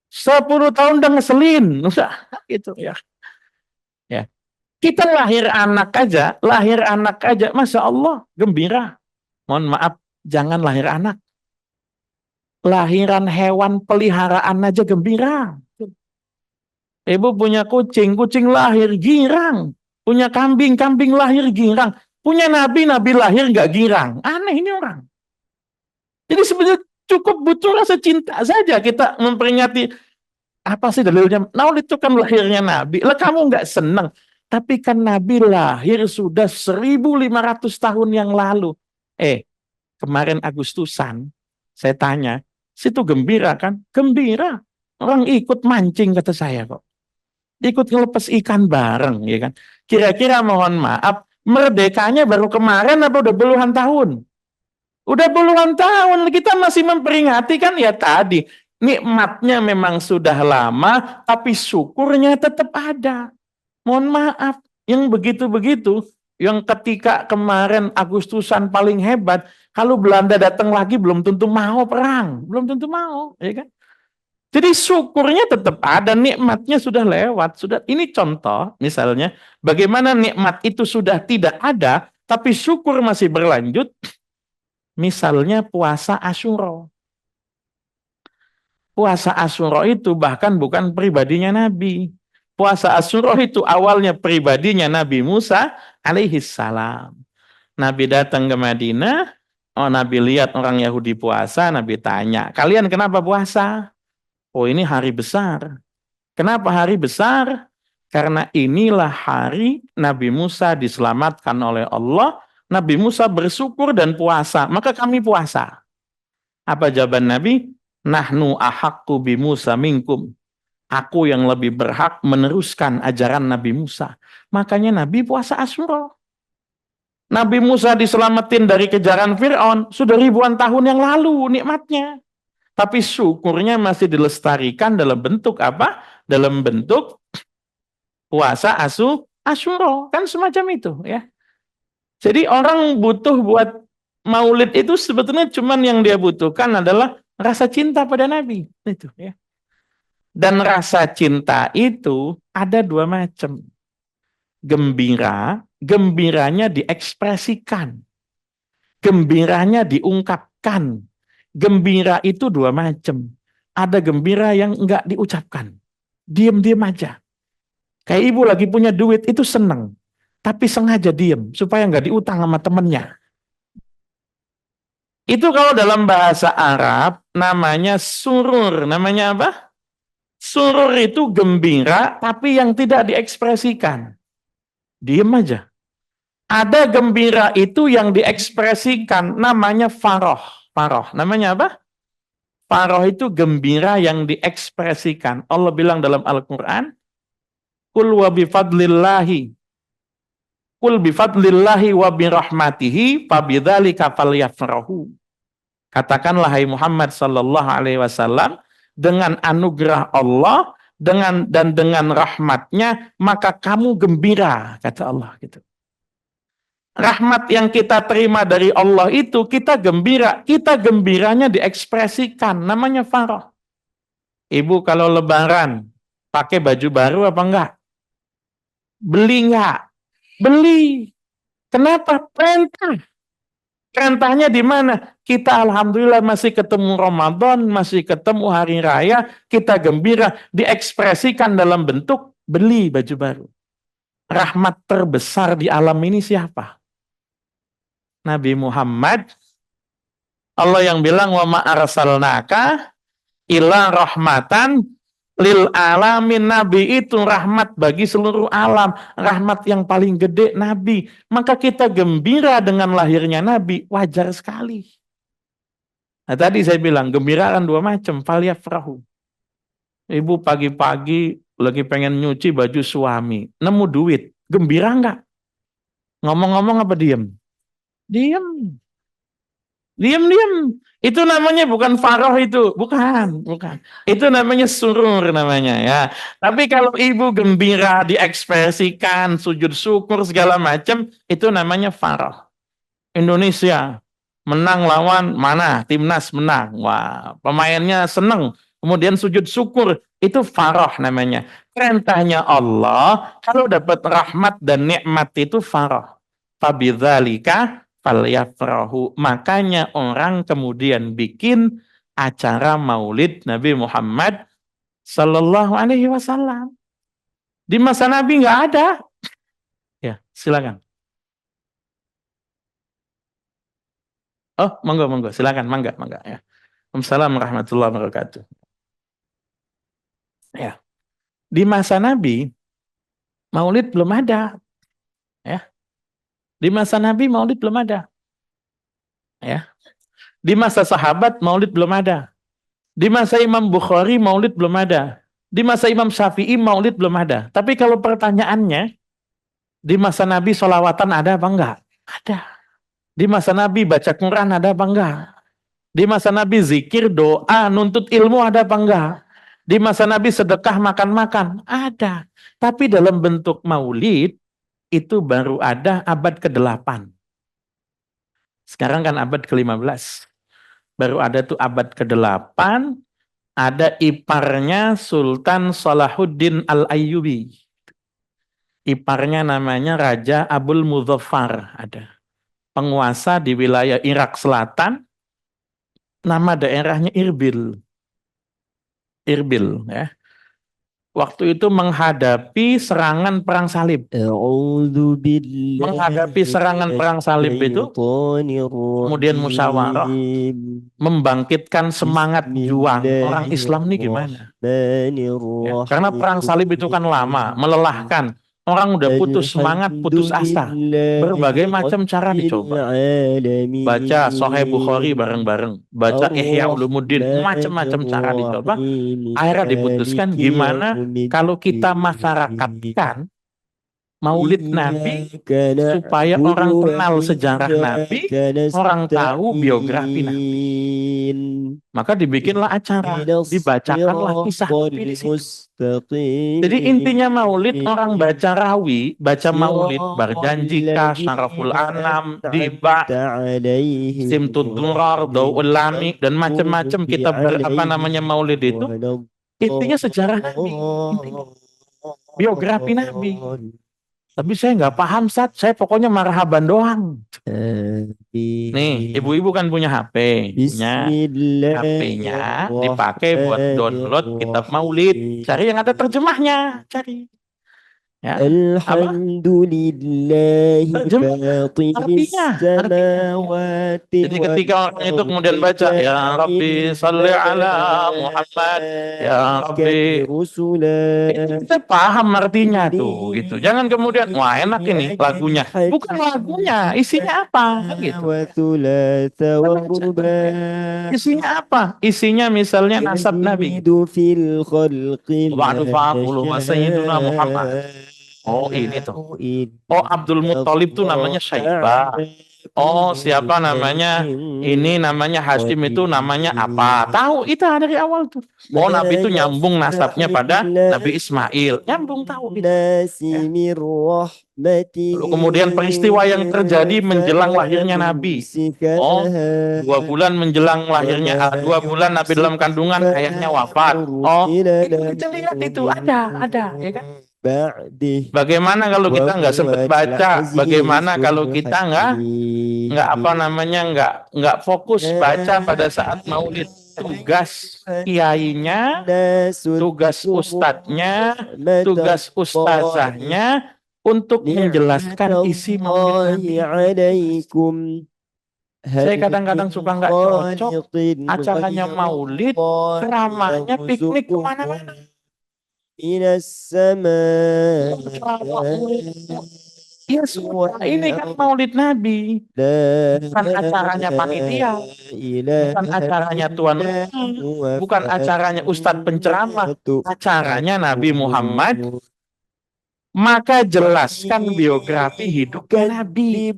S1: 10 tahun udah ngeselin. Udah gitu ya. Ya. Kita lahir anak aja, Masya Allah, gembira. Mohon maaf, jangan lahir anak. Lahiran hewan peliharaan aja gembira. Ibu punya kucing, kucing lahir girang. Punya kambing, kambing lahir girang. Punya nabi, nabi lahir nggak girang. Aneh ini orang. Jadi sebenarnya cukup butuh rasa cinta saja kita memperingati apa sih dalilnya? Maulid itu kan lahirnya nabi. Lah kamu nggak senang. Tapi kan nabi lahir sudah 1500 tahun yang lalu. Kemarin Agustusan, saya tanya, situ gembira kan? Gembira. Orang ikut mancing kata saya kok. Ikut ngelepas ikan bareng, ya kan? Kira-kira mohon maaf, merdekanya baru kemarin apa udah puluhan tahun? Udah puluhan tahun, kita masih memperingati kan ya tadi. Nikmatnya memang sudah lama, tapi syukurnya tetap ada. Mohon maaf, yang begitu-begitu, yang ketika kemarin Agustusan paling hebat, kalau Belanda datang lagi belum tentu mau perang, belum tentu mau, ya kan? Jadi syukurnya tetap ada, nikmatnya sudah lewat. Sudah, ini contoh misalnya bagaimana nikmat itu sudah tidak ada, tapi syukur masih berlanjut. Misalnya puasa Asyura. Puasa Asyura itu bahkan bukan pribadinya Nabi. Puasa Asyura itu awalnya pribadinya Nabi Musa alaihi salam. Nabi datang ke Madinah, Nabi lihat orang Yahudi puasa, Nabi tanya, kalian kenapa puasa? Oh, ini hari besar. Kenapa hari besar? Karena inilah hari Nabi Musa diselamatkan oleh Allah. Nabi Musa bersyukur dan puasa, maka kami puasa. Apa jawaban Nabi? Nahnu ahaqqu bi Musa minkum. Aku yang lebih berhak meneruskan ajaran Nabi Musa. Makanya Nabi puasa Asyura. Nabi Musa diselamatin dari kejaran Fir'aun sudah ribuan tahun yang lalu nikmatnya. Tapi syukurnya masih dilestarikan dalam bentuk apa? Dalam bentuk puasa Asyura. Kan semacam itu ya. Jadi orang butuh buat Maulid itu sebetulnya cuman yang dia butuhkan adalah rasa cinta pada Nabi. Itu ya. Dan rasa cinta itu ada 2 macam. Gembiranya diekspresikan. Gembiranya diungkapkan. Gembira itu 2 macam. Ada gembira yang enggak diucapkan. Diam-diam aja. Kayak ibu lagi punya duit itu seneng. Tapi sengaja diam. Supaya enggak diutang sama temennya. Itu kalau dalam bahasa Arab namanya surur. Namanya apa? Surur itu gembira, tapi yang tidak diekspresikan. Diem aja. Ada gembira itu yang diekspresikan, namanya faroh. Faroh, namanya apa? Faroh itu gembira yang diekspresikan. Allah bilang dalam Al-Quran, Qul wa bifadlillahi, Qul bifadlillahi wa birahmatihi, fabidzalika falyafrahu. Katakanlah, hai Muhammad sallallahu alaihi wasallam, dengan anugerah Allah dengan rahmatnya maka kamu gembira, kata Allah gitu. Rahmat yang kita terima dari Allah itu kita gembira, kita gembiranya diekspresikan, namanya farah. Ibu kalau lebaran pakai baju baru apa enggak? Beli enggak? Beli. Kenapa? Perintah. Perintahnya di mana? Kita alhamdulillah masih ketemu Ramadan, masih ketemu hari raya, kita gembira, diekspresikan dalam bentuk beli baju baru. Rahmat terbesar di alam ini siapa? Nabi Muhammad. Allah yang bilang wa ma arsalnaka illa rahmatan lil alamin. Nabi itu rahmat bagi seluruh alam, rahmat yang paling gede Nabi. Maka kita gembira dengan lahirnya Nabi, wajar sekali. Nah, tadi saya bilang gembira kan dua macam, falyafrahu. Ibu pagi-pagi lagi pengen nyuci baju suami, nemu duit, gembira enggak? Ngomong-ngomong apa diem? Diem. Diam-diam. Itu namanya bukan faroh itu. Bukan. Itu namanya surur namanya ya. Tapi kalau ibu gembira, diekspresikan, sujud syukur segala macam, itu namanya faroh. Indonesia menang lawan mana? Timnas menang. Wah, pemainnya seneng. Kemudian sujud syukur. Itu faroh namanya. Perintahnya Allah, kalau dapat rahmat dan nikmat itu faroh. Fabidzalika falyafrahu. Makanya orang kemudian bikin acara maulid Nabi Muhammad sallallahu alaihi wasallam. Di masa Nabi nggak ada. Ya, silakan. Oh, monggo, silakan, mangga ya. Assalamualaikum warahmatullahi wabarakatuh. Ya. Di masa Nabi maulid belum ada. Ya. Di masa Nabi maulid belum ada. Ya. Di masa sahabat maulid belum ada. Di masa Imam Bukhari maulid belum ada. Di masa Imam Syafi'i maulid belum ada. Tapi kalau pertanyaannya, di masa Nabi sholawatan ada apa enggak? Ada. Di masa Nabi baca Quran ada apa enggak? Di masa Nabi zikir, doa, nuntut ilmu ada apa enggak? Di masa Nabi sedekah, makan-makan? Ada. Tapi dalam bentuk maulid, itu baru ada abad ke-8. Sekarang kan abad ke-15. Baru ada tuh abad ke-8, ada iparnya Sultan Salahuddin Al-Ayyubi. Iparnya namanya Raja Abul Muzaffar. Ada penguasa di wilayah Irak Selatan, nama daerahnya Irbil. Irbil ya. Waktu itu menghadapi serangan perang salib. Menghadapi serangan perang salib itu, kemudian musyawarah, membangkitkan semangat juang. Orang Islam ini gimana? Ya, karena perang salib itu kan lama, melelahkan. Orang udah putus semangat, putus asa. Berbagai macam cara dicoba. Baca Sahih Bukhari bareng-bareng. Baca Ihya Ulumuddin. Macam-macam cara dicoba. Akhirnya diputuskan gimana kalau kita masyarakatkan maulid Nabi supaya orang kenal sejarah Nabi, orang tahu biografi Nabi. Maka dibikinlah acara, dibacakanlah kisah Nabi di situ. Jadi intinya maulid, orang baca rawi, baca maulid, berjanjika, syaraful anam, diba, simtud durar, dau'ul lami, dan macam-macam kita maulid itu. Intinya sejarah Nabi, intinya biografi Nabi. Tapi saya nggak paham, saya pokoknya marhaban doang. Nih, ibu-ibu kan punya HP, punya HP-nya dipakai buat download kitab maulid. Cari yang ada terjemahnya, cari. Ya, apa?
S4: Alhamdulillahi
S1: Terjemah
S4: fatiris
S1: artinya.
S4: samawati
S1: Jadi ketika orang itu kemudian baca, ya Rabbi salli ala Muhammad, ya Rabbi, itu kita paham artinya tuh, gitu. Jangan kemudian, wah enak ini lagunya. Bukan lagunya, isinya apa, gitu. Isinya apa? Isinya misalnya nasab Nabi. Ba'du faqulu wa sayyiduna Muhammad. Oh ini tuh. Oh Abdul Muttalib tuh namanya Syaibah. Oh siapa namanya? Ini namanya Hashim itu namanya apa? Tahu itu dari awal tuh. Oh Nabi itu nyambung nasabnya pada Nabi Ismail. Nyambung tahu itu. Lalu kemudian peristiwa yang terjadi menjelang lahirnya Nabi. Oh 2 bulan menjelang lahirnya, 2 bulan Nabi dalam kandungan, ayahnya wafat. Oh itu kita lihat itu ada ya kan? Bagaimana kalau kita nggak sempat baca? Bagaimana kalau kita nggak apa namanya nggak fokus baca pada saat maulid? Tugas kiainya, tugas ustadznya, tugas ustazahnya untuk menjelaskan isi maulid Nabi. Saya kadang-kadang suka nggak cocok acaranya maulid, ceramahnya piknik kemana-mana. Ya sudah, ini kan maulid Nabi, bukan acaranya panitia, bukan acaranya tuan rumah, bukan acaranya ustadz penceramah, acaranya Nabi Muhammad. Maka jelaskan biografi hidupnya Nabi.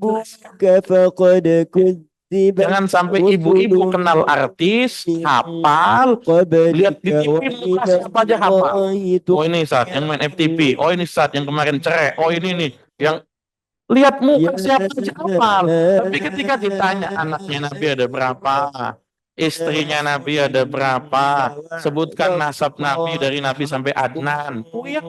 S1: Jangan sampai ibu-ibu kenal artis, hafal, lihat di TV muka siapa aja hafal. Oh ini saat yang main FTP, oh ini saat yang kemarin cerai, oh ini nih yang lihat muka siapa aja hafal. Tapi ketika ditanya anaknya Nabi ada berapa, istrinya Nabi ada berapa, sebutkan nasab Nabi dari Nabi sampai Adnan. Oh iya.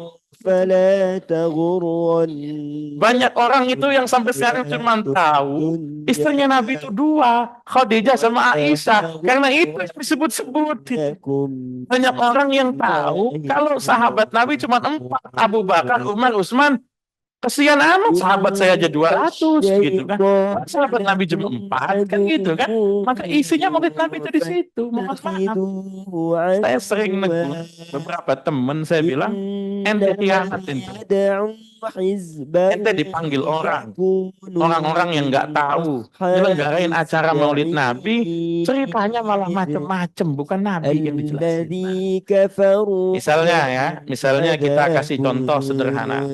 S1: Banyak orang itu yang sampai sekarang cuma tahu istrinya Nabi itu 2, Khadijah sama Aisyah, karena itu yang disebut-sebut. Banyak orang yang tahu kalau sahabat Nabi cuma 4, Abu Bakar, Umar, Utsman. Kesian amat sahabat saya aja 200 gitu kan. Sahabat Nabi cuma 4 kan gitu kan. Maka isinya maulid Nabi itu di situ. Mohon maaf. Saya sering negur beberapa teman, saya bilang ente khianatin. Ente dipanggil orang-orang yang nggak tahu nyelenggarain acara maulid Nabi, ceritanya malah macem-macem, bukan Nabi yang dijelasin. Misalnya kita kasih contoh sederhana.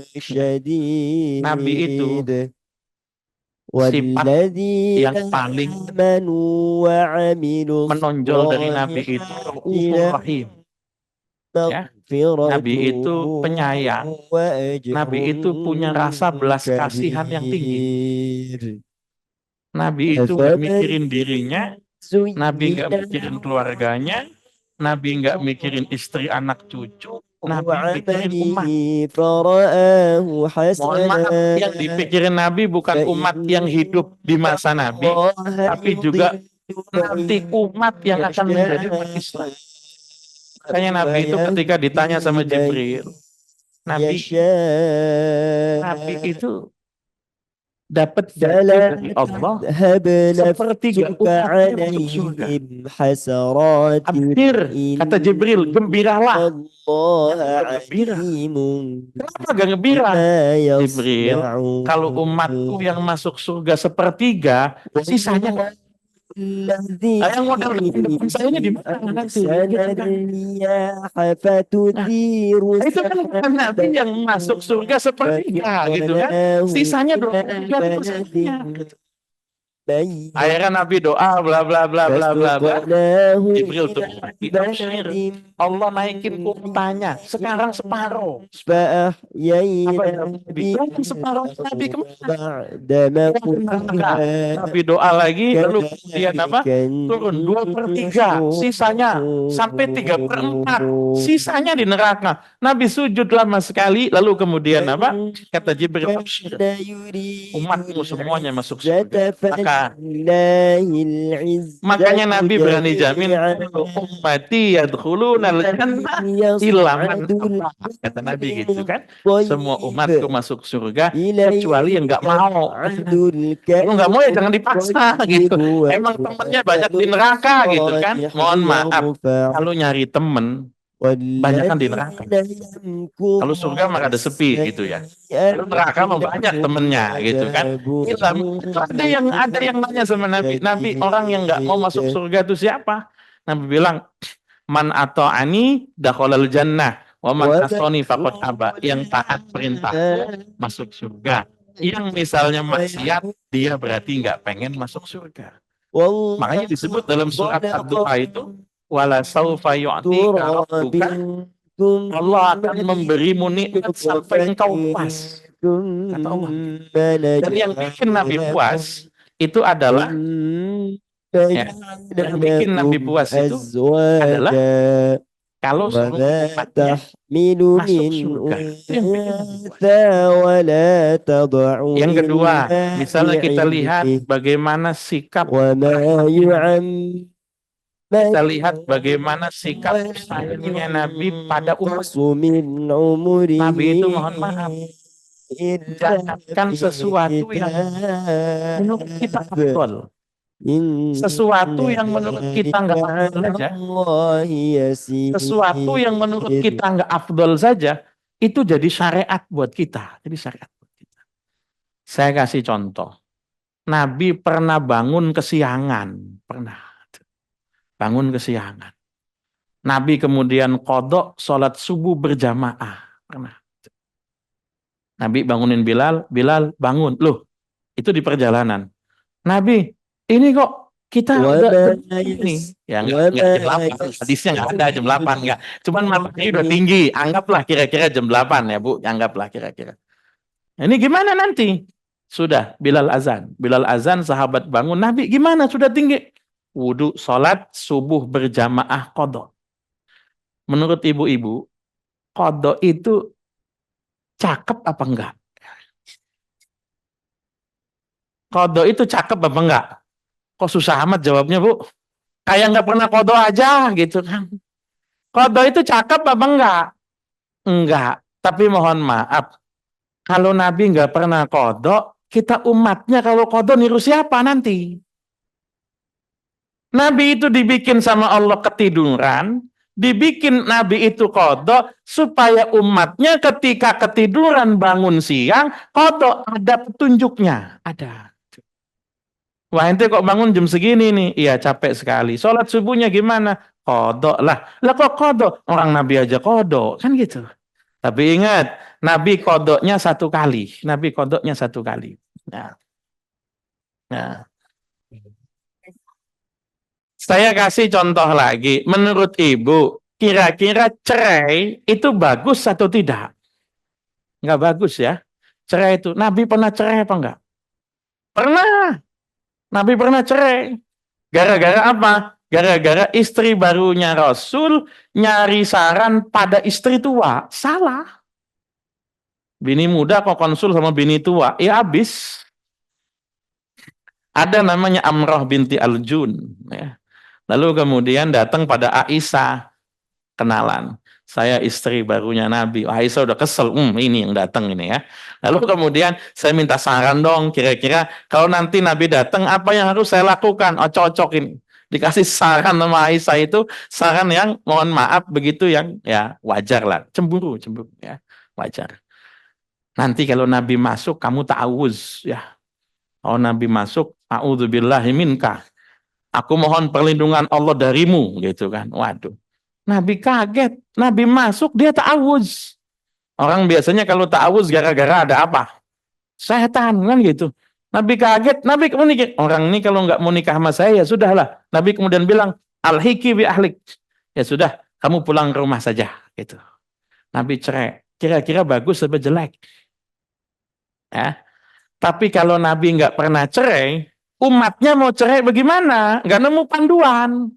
S1: Nabi itu sifat yang paling menonjol dari Nabi itu Raufur Rahim. Ya. Nabi itu penyayang. Nabi itu punya rasa belas kasihan yang tinggi. Nabi itu nggak mikirin dirinya, Nabi nggak mikirin keluarganya, Nabi nggak mikirin istri anak cucu, Nabi mikirin umat. Mohon maaf, yang dipikirin Nabi bukan umat yang hidup di masa Nabi, tapi juga nanti umat yang akan menjadi umat Islam. Makanya Nabi itu ketika ditanya sama Jibril, Nabi itu dapat dari Allah sepertiga umatnya masuk surga. Abshir, kata Jibril, gembiralah. Gembira. Kenapa gak gembira? Jibril, kalau umatku yang masuk surga sepertiga, sisanya yang model depan saya ini di mana nanti? Itu kan bukan Nabi yang masuk surga sepertiga gitu kan? Sisanya 23%-nya. Akhirnya Nabi doa bla bla bla bla bla bla. Jibril tuh Allah naikin kurtanya sekarang separuh. Apa yang separuh Nabi kemana? Nabi doa lagi lalu kemudian apa? Turun 2/3, sisanya sampai 3/4, sisanya di neraka. Nabi sujud lama sekali lalu kemudian apa? Kata Jibril, umatmu semuanya masuk surga. Maka Makanya Nabi berani jamin ummati yadkhulunal jannah illa man aba. Kata Nabi gitu kan. Semua umatku masuk surga kecuali yang nggak mau. Kalau nggak mau ya jangan dipaksa gitu. Emang temennya banyak di neraka gitu kan. Mohon maaf, kalau nyari temen banyak kan di neraka. Kalau surga mah ada sepi gitu ya. Kalau neraka mah banyak temennya gitu kan. Ada yang nanya sama Nabi, Nabi orang yang nggak mau masuk surga itu siapa? Nabi bilang, man ata'ani dakhalal jannah wa man asani faqad aba. Yang taat perintah masuk surga. Yang misalnya maksiat, dia berarti nggak pengen masuk surga. Makanya disebut dalam surat Ad-Duha itu, wala saufa yu'tika rabbuka, Allah akan memberimu nikmat sampai engkau puas, kata Allah. Dan yang bikin Nabi puas itu adalah yang bikin Nabi puas itu adalah kalau seluruh umatnya masuk surga. Itu yang bikin puas. Yang kedua, misalnya kita lihat bagaimana sikap sayangnya Nabi pada umat. Nabi itu mohon maaf, jangankan sesuatu yang menurut kita afdol, sesuatu yang menurut kita nggak afdol saja, sesuatu yang menurut kita nggak afdol saja, itu jadi syariat buat kita. Saya kasih contoh. Nabi pernah bangun kesiangan, bangun kesiangan. Nabi kemudian qadha sholat subuh berjamaah. Pernah. Nabi bangunin Bilal, Bilal bangun. Loh, itu di perjalanan. Nabi, ini kok kita udah ini. Ya enggak jam 8. Hadisnya enggak ada jam 8 enggak. Cuman matahari udah tinggi. Anggaplah kira-kira jam 8 ya, Bu. Anggaplah kira-kira. Ini gimana nanti? Sudah, Bilal azan, sahabat bangun. Nabi, gimana? Sudah tinggi. Wudu, sholat, subuh berjamaah, qadha. Menurut ibu-ibu, qadha itu cakep apa enggak? Qadha itu cakep apa enggak? Kok susah amat jawabnya, Bu? Kayak enggak pernah qadha aja gitu kan. Qadha itu cakep apa enggak? Enggak. Tapi mohon maaf, kalau Nabi enggak pernah qadha, kita umatnya kalau qadha niru siapa nanti? Nabi itu dibikin sama Allah ketiduran, dibikin Nabi itu qadha supaya umatnya ketika ketiduran bangun siang, qadha ada petunjuknya, ada. Wah, ente kok bangun jam segini nih? Iya, capek sekali. Sholat subuhnya gimana? Qadha lah. Lah kok qadha? Orang Nabi aja qadha, kan gitu. Tapi ingat, Nabi qadhanya satu kali. Nah. Saya kasih contoh lagi. Menurut Ibu, kira-kira cerai itu bagus atau tidak? Enggak bagus ya. Cerai itu. Nabi pernah cerai apa enggak? Pernah. Nabi pernah cerai. Gara-gara apa? Gara-gara istri barunya Rasul nyari saran pada istri tua. Salah. Bini muda kok konsul sama bini tua. Ya habis. Ada namanya Amrah binti Al-Jun. Ya. Lalu kemudian datang pada Aisyah, kenalan. Saya istri barunya Nabi. Aisyah udah kesel, ini yang datang ini ya. Lalu kemudian saya minta saran dong, kira-kira kalau nanti Nabi datang, apa yang harus saya lakukan? Oh, cocok ini. Dikasih saran sama Aisyah itu, saran yang mohon maaf begitu yang ya wajar lah. Cemburu ya, wajar. Nanti kalau Nabi masuk, kamu ta'awuz ya. Kalau Nabi masuk, a'udzubillahi minka. Aku mohon perlindungan Allah darimu, gitu kan. Waduh. Nabi kaget. Nabi masuk, dia ta'awuz. Orang biasanya kalau ta'awuz gara-gara ada apa? Setan, kan gitu. Nabi kaget. Nabi kemudian, orang ini kalau nggak mau nikah sama saya, ya sudahlah. Nabi kemudian bilang, alhiki bi ahlik. Ya sudah, kamu pulang ke rumah saja. Gitu. Nabi cerai. Kira-kira bagus atau jelek? Ya. Tapi kalau Nabi nggak pernah cerai, umatnya mau cerai bagaimana? Nggak nemu panduan.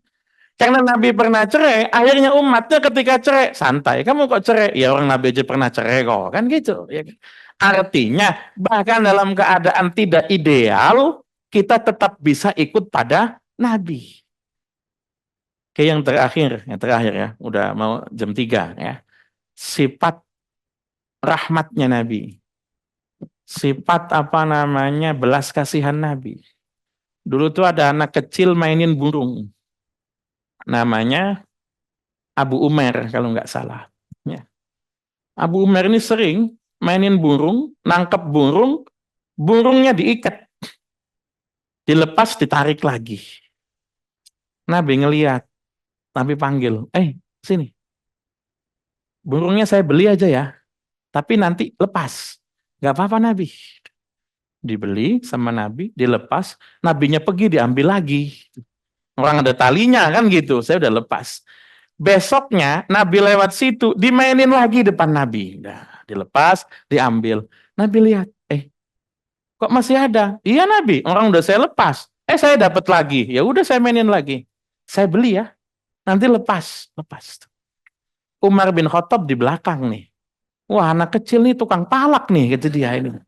S1: Karena Nabi pernah cerai, akhirnya umatnya ketika cerai, santai. Kamu kok cerai? Ya orang Nabi aja pernah cerai kok. Kan gitu. Ya. Artinya, bahkan dalam keadaan tidak ideal, kita tetap bisa ikut pada Nabi. Oke, yang terakhir ya, udah mau jam 3 ya. Sifat rahmatnya Nabi. Sifat belas kasihan Nabi. Dulu tuh ada anak kecil mainin burung. Namanya Abu Umair kalau nggak salah. Ya. Abu Umair ini sering mainin burung, nangkep burung, burungnya diikat. Dilepas, ditarik lagi. Nabi ngelihat, Nabi panggil, sini. Burungnya saya beli aja ya, tapi nanti lepas. Nggak apa-apa Nabi. Dibeli sama Nabi, dilepas, Nabinya pergi diambil lagi. Orang ada talinya kan gitu, saya udah lepas. Besoknya Nabi lewat situ, dimainin lagi depan Nabi. Nah, dilepas, diambil. Nabi lihat, kok masih ada? Iya Nabi, orang udah saya lepas. Saya dapat lagi. Ya udah saya mainin lagi. Saya beli ya. Nanti lepas. Umar bin Khattab di belakang nih. Wah, anak kecil nih tukang palak nih, gitu dia ini.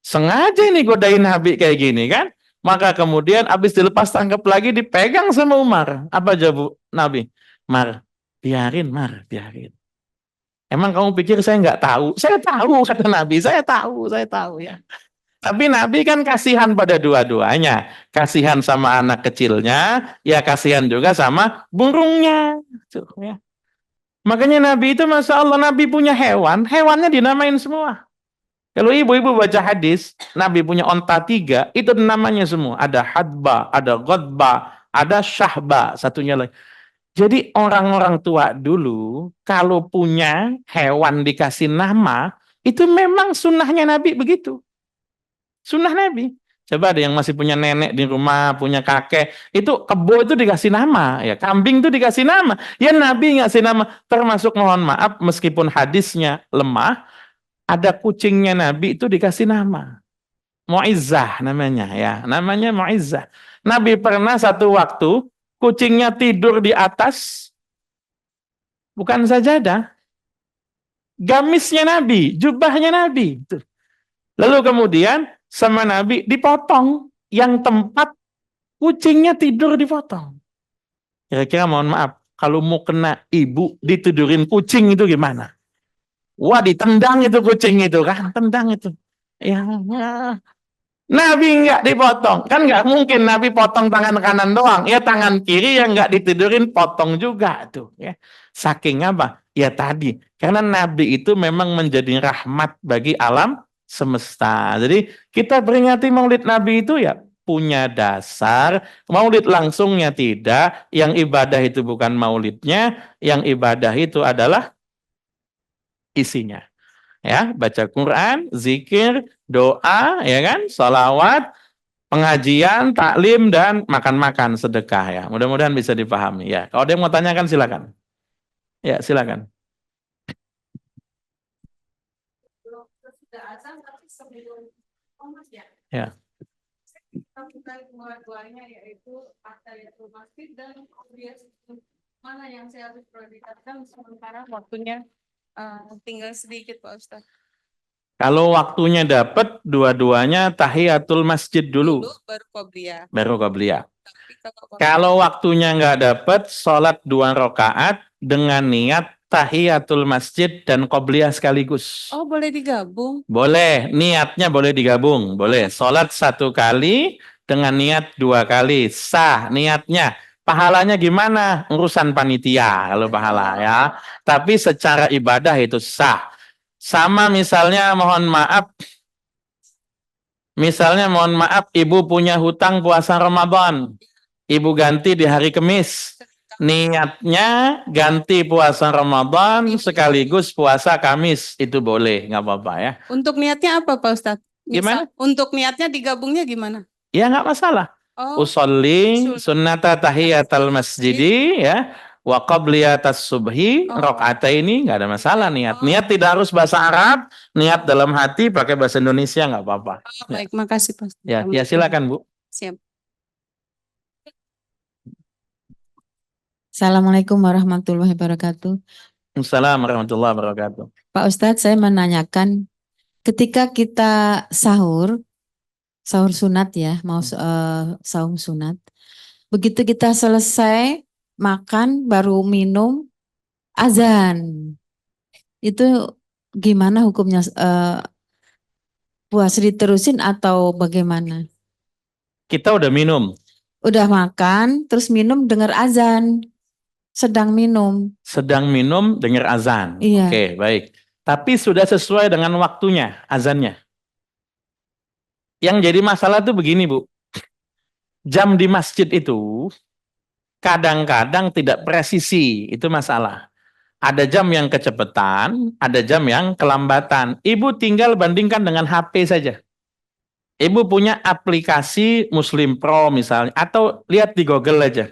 S1: Sengaja ini godain Nabi kayak gini kan. Maka kemudian habis dilepas tangkap lagi dipegang sama Umar. Apa jawab Nabi? Biarin. Emang kamu pikir saya nggak tahu? Saya tahu, kata Nabi. Saya tahu ya. Tapi Nabi kan kasihan pada dua-duanya. Kasihan sama anak kecilnya, ya kasihan juga sama burungnya. Tuh, ya. Makanya Nabi itu, Masya Allah, Nabi punya hewan, hewannya dinamain semua. Kalau ibu-ibu baca hadis, Nabi punya onta 3, itu namanya semua. Ada hadba, ada godba, ada syahba, satunya lagi. Jadi orang-orang tua dulu, kalau punya hewan dikasih nama, itu memang sunnahnya Nabi begitu. Sunnah Nabi. Coba ada yang masih punya nenek di rumah, punya kakek, itu kebo itu dikasih nama, ya kambing itu dikasih nama. Ya Nabi ngasih nama, termasuk mohon maaf meskipun hadisnya lemah, ada kucingnya Nabi itu dikasih nama. Mu'izzah namanya ya, namanya Mu'izzah. Nabi pernah satu waktu kucingnya tidur di atas bukan sajadah, gamisnya Nabi, jubahnya Nabi. Lalu kemudian sama Nabi dipotong, yang tempat kucingnya tidur dipotong. Kira-kira mohon maaf, kalau mau kena ibu ditidurin kucing itu gimana? Wah, ditendang itu kucing itu kan, tendang itu. Ya, Nabi nggak dipotong, kan nggak mungkin Nabi potong tangan kanan doang, ya tangan kiri yang nggak ditidurin potong juga tuh. Ya, saking apa? Ya tadi, karena Nabi itu memang menjadi rahmat bagi alam semesta. Jadi kita peringati Maulid Nabi itu ya punya dasar, Maulid langsungnya tidak, yang ibadah itu bukan maulidnya, yang ibadah itu adalah isinya. Ya, baca Quran, zikir, doa, ya kan, salawat, pengajian, taklim, dan makan-makan sedekah ya. Mudah-mudahan bisa dipahami ya. Kalau ada yang mau tanyakan silakan. Ya, silakan. Ya.
S2: Kita bukan dua-duanya, yaitu tahiyatul masjid dan mana yang saya harus prioritaskan sementara waktunya tinggal sedikit Pak Ustaz.
S1: Kalau waktunya dapat, dua-duanya tahiyatul masjid dulu.
S2: Baru qobliyah.
S1: Baru qobliyah. Kalau waktunya nggak dapat, sholat 2 rakaat dengan niat tahiyatul masjid dan qobliyah sekaligus.
S2: Oh, boleh digabung?
S1: Boleh, niatnya boleh digabung. Boleh, sholat 1 kali dengan niat 2 kali. Sah niatnya. Pahalanya gimana? Urusan panitia kalau pahala ya. Tapi secara ibadah itu sah. Sama misalnya mohon maaf, ibu punya hutang puasa Ramadan. Ibu ganti di hari Kamis. Niatnya ganti puasa Ramadan sekaligus puasa Kamis. Itu boleh, nggak apa-apa ya.
S2: Untuk niatnya apa Pak Ustadz?
S1: Gimana?
S2: Untuk niatnya digabungnya gimana?
S1: Ya nggak masalah. Usolli sunnata tahiyatal masjidi ya. Wa qabliyatas subhi rakaataini, nggak ada masalah niat. Niat tidak harus bahasa Arab, niat dalam hati pakai bahasa Indonesia nggak apa-apa.
S2: Baik, makasih Pak.
S1: Ya silakan Bu.
S2: Siap.
S3: Assalamualaikum warahmatullahi wabarakatuh.
S1: Assalamualaikum warahmatullahi wabarakatuh.
S3: Pak Ustadz, saya menanyakan, ketika kita sahur, sahur sunat ya, mau saum sunat. Begitu kita selesai makan baru minum azan. Itu gimana hukumnya? Puasa diterusin atau bagaimana?
S1: Kita udah minum,
S3: Udah makan, terus minum dengar azan, sedang minum.
S1: sedang minum dengar azan.
S3: Iya.
S1: Oke, baik. Tapi sudah sesuai dengan waktunya azannya. Yang jadi masalah tuh begini, Bu. Jam di masjid itu kadang-kadang tidak presisi, itu masalah. Ada jam yang kecepatan, ada jam yang kelambatan. Ibu tinggal bandingkan dengan HP saja. Ibu punya aplikasi Muslim Pro misalnya, atau lihat di Google aja.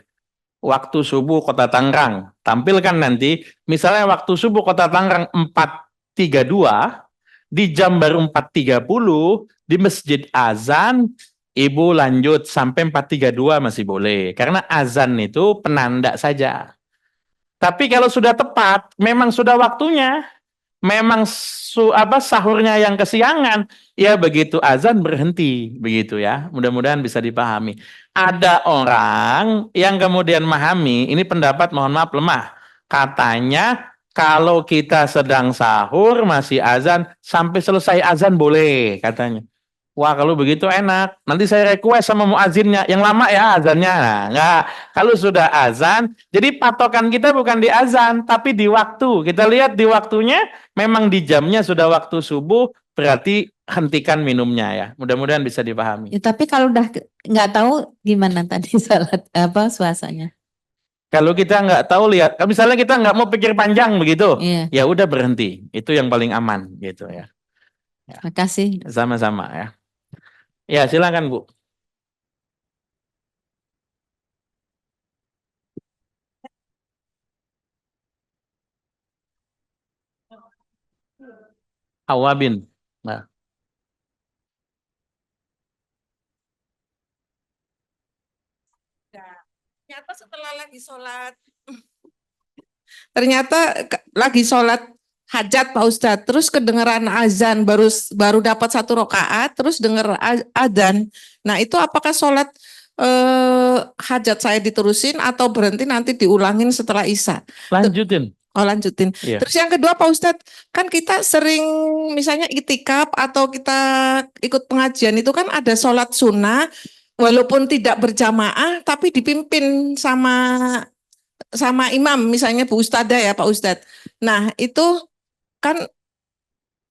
S1: Waktu subuh Kota Tangerang. Tampilkan nanti, misalnya waktu subuh Kota Tangerang 4.32, di jam baru 4.30, di masjid azan, ibu lanjut sampai 4.32 masih boleh. Karena azan itu penanda saja. Tapi kalau sudah tepat, memang sudah waktunya, memang sahurnya yang kesiangan, ya begitu azan berhenti, begitu ya. Mudah-mudahan bisa dipahami. Ada orang yang kemudian memahami, ini pendapat mohon maaf lemah. Katanya kalau kita sedang sahur masih azan, sampai selesai azan boleh katanya. Wah, kalau begitu enak. Nanti saya request sama muazinnya. Yang lama ya azannya. Nah, enggak. Kalau sudah azan, jadi patokan kita bukan di azan, tapi di waktu. Kita lihat di waktunya, memang di jamnya sudah waktu subuh, berarti hentikan minumnya ya. Mudah-mudahan bisa dipahami.
S3: Ya, tapi kalau udah nggak tahu gimana tadi salat puasanya?
S1: Kalau kita nggak tahu lihat, misalnya kita nggak mau pikir panjang begitu,
S3: Iya.
S1: ya udah berhenti. Itu yang paling aman gitu ya.
S3: Makasih.
S1: Sama-sama ya. Ya, silakan Bu. Awabin. Nah,
S2: Ternyata setelah lagi sholat hajat Pak Ustadz, terus kedengeran azan, baru dapat 1 rakaat, terus denger azan. Nah itu apakah sholat hajat saya diterusin atau berhenti nanti diulangin setelah isya?
S1: lanjutin.
S2: Oh lanjutin.
S1: Iya.
S2: Terus yang kedua Pak Ustadz, kan kita sering misalnya itikaf atau kita ikut pengajian itu kan ada sholat sunnah, walaupun tidak berjamaah tapi dipimpin sama imam, misalnya Bu Ustadzah ya Pak Ustadz. Nah itu kan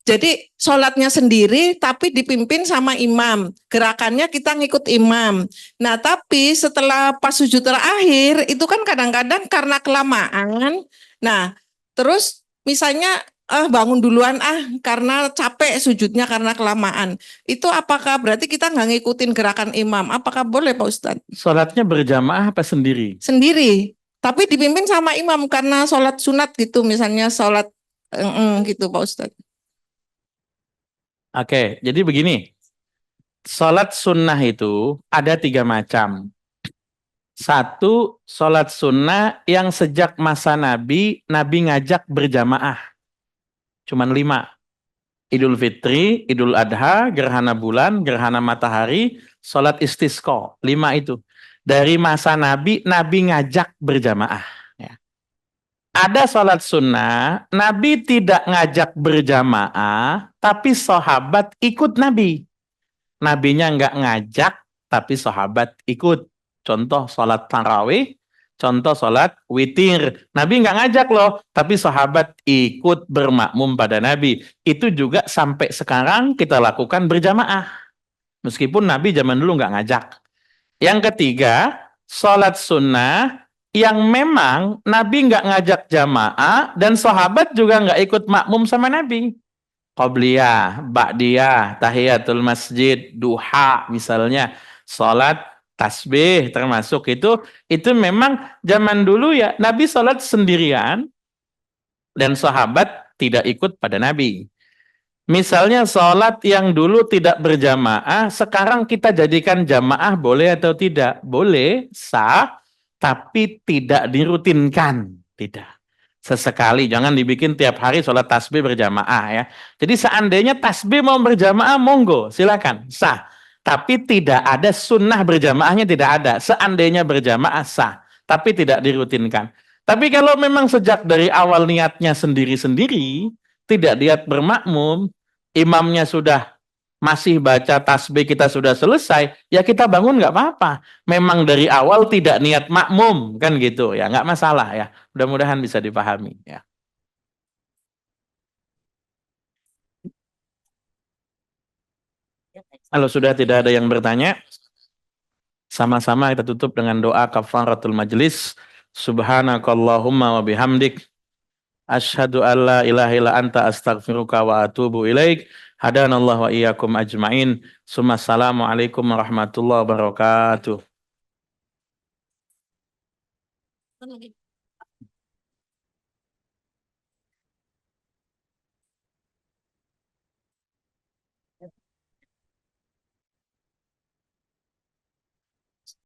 S2: jadi sholatnya sendiri tapi dipimpin sama imam. Gerakannya kita ngikut imam. Nah tapi setelah pas sujud terakhir itu kan kadang-kadang karena kelamaan. Nah terus misalnya bangun duluan karena capek sujudnya karena kelamaan. Itu apakah berarti kita nggak ngikutin gerakan imam? Apakah boleh Pak Ustadz?
S1: Sholatnya berjamaah apa sendiri?
S2: Sendiri. Tapi dipimpin sama imam karena sholat sunat gitu, misalnya sholat gitu Pak Ustadz.
S1: Oke, jadi begini. Sholat sunnah itu ada 3 macam. 1, sholat sunnah yang sejak masa Nabi ngajak berjamaah. Cuman 5. Idul Fitri, Idul Adha, gerhana bulan, gerhana matahari, sholat istisqa. 5 itu. Dari masa Nabi ngajak berjamaah. Ya. Ada sholat sunnah, Nabi tidak ngajak berjamaah, tapi sahabat ikut Nabi. Nabinya nggak ngajak, tapi sahabat ikut. Contoh sholat tarawih, contoh sholat witir. Nabi nggak ngajak loh, tapi sahabat ikut bermakmum pada Nabi. Itu juga sampai sekarang kita lakukan berjamaah. Meskipun Nabi zaman dulu nggak ngajak. Yang ketiga, sholat sunnah yang memang Nabi nggak ngajak jamaah dan sahabat juga nggak ikut makmum sama Nabi. Qobliyah, ba'diyah, tahiyatul masjid, duha misalnya, sholat tasbih termasuk itu memang zaman dulu ya Nabi sholat sendirian dan sahabat tidak ikut pada Nabi. Misalnya sholat yang dulu tidak berjamaah, sekarang kita jadikan jamaah boleh atau tidak? Boleh, sah, tapi tidak dirutinkan. Tidak. Sesekali, jangan dibikin tiap hari sholat tasbih berjamaah ya. Jadi seandainya tasbih mau berjamaah, monggo, silakan, sah. Tapi tidak ada sunnah berjamaahnya, tidak ada. Seandainya berjamaah sah, tapi tidak dirutinkan. Tapi kalau memang sejak dari awal niatnya sendiri-sendiri, tidak niat bermakmum, imamnya sudah masih baca tasbih, kita sudah selesai, ya kita bangun nggak apa-apa. Memang dari awal tidak niat makmum, kan gitu ya, nggak masalah ya. Mudah-mudahan bisa dipahami ya. Kalau sudah tidak ada yang bertanya, sama-sama kita tutup dengan doa kafaratul majlis. Subhanakallahumma wa bihamdik, asyhadu an la ilaha illa anta astaghfiruka wa atubu ilaik. Hadanallahu wa iyyakum ajmain. Assalamualaikum warahmatullahi wabarakatuh.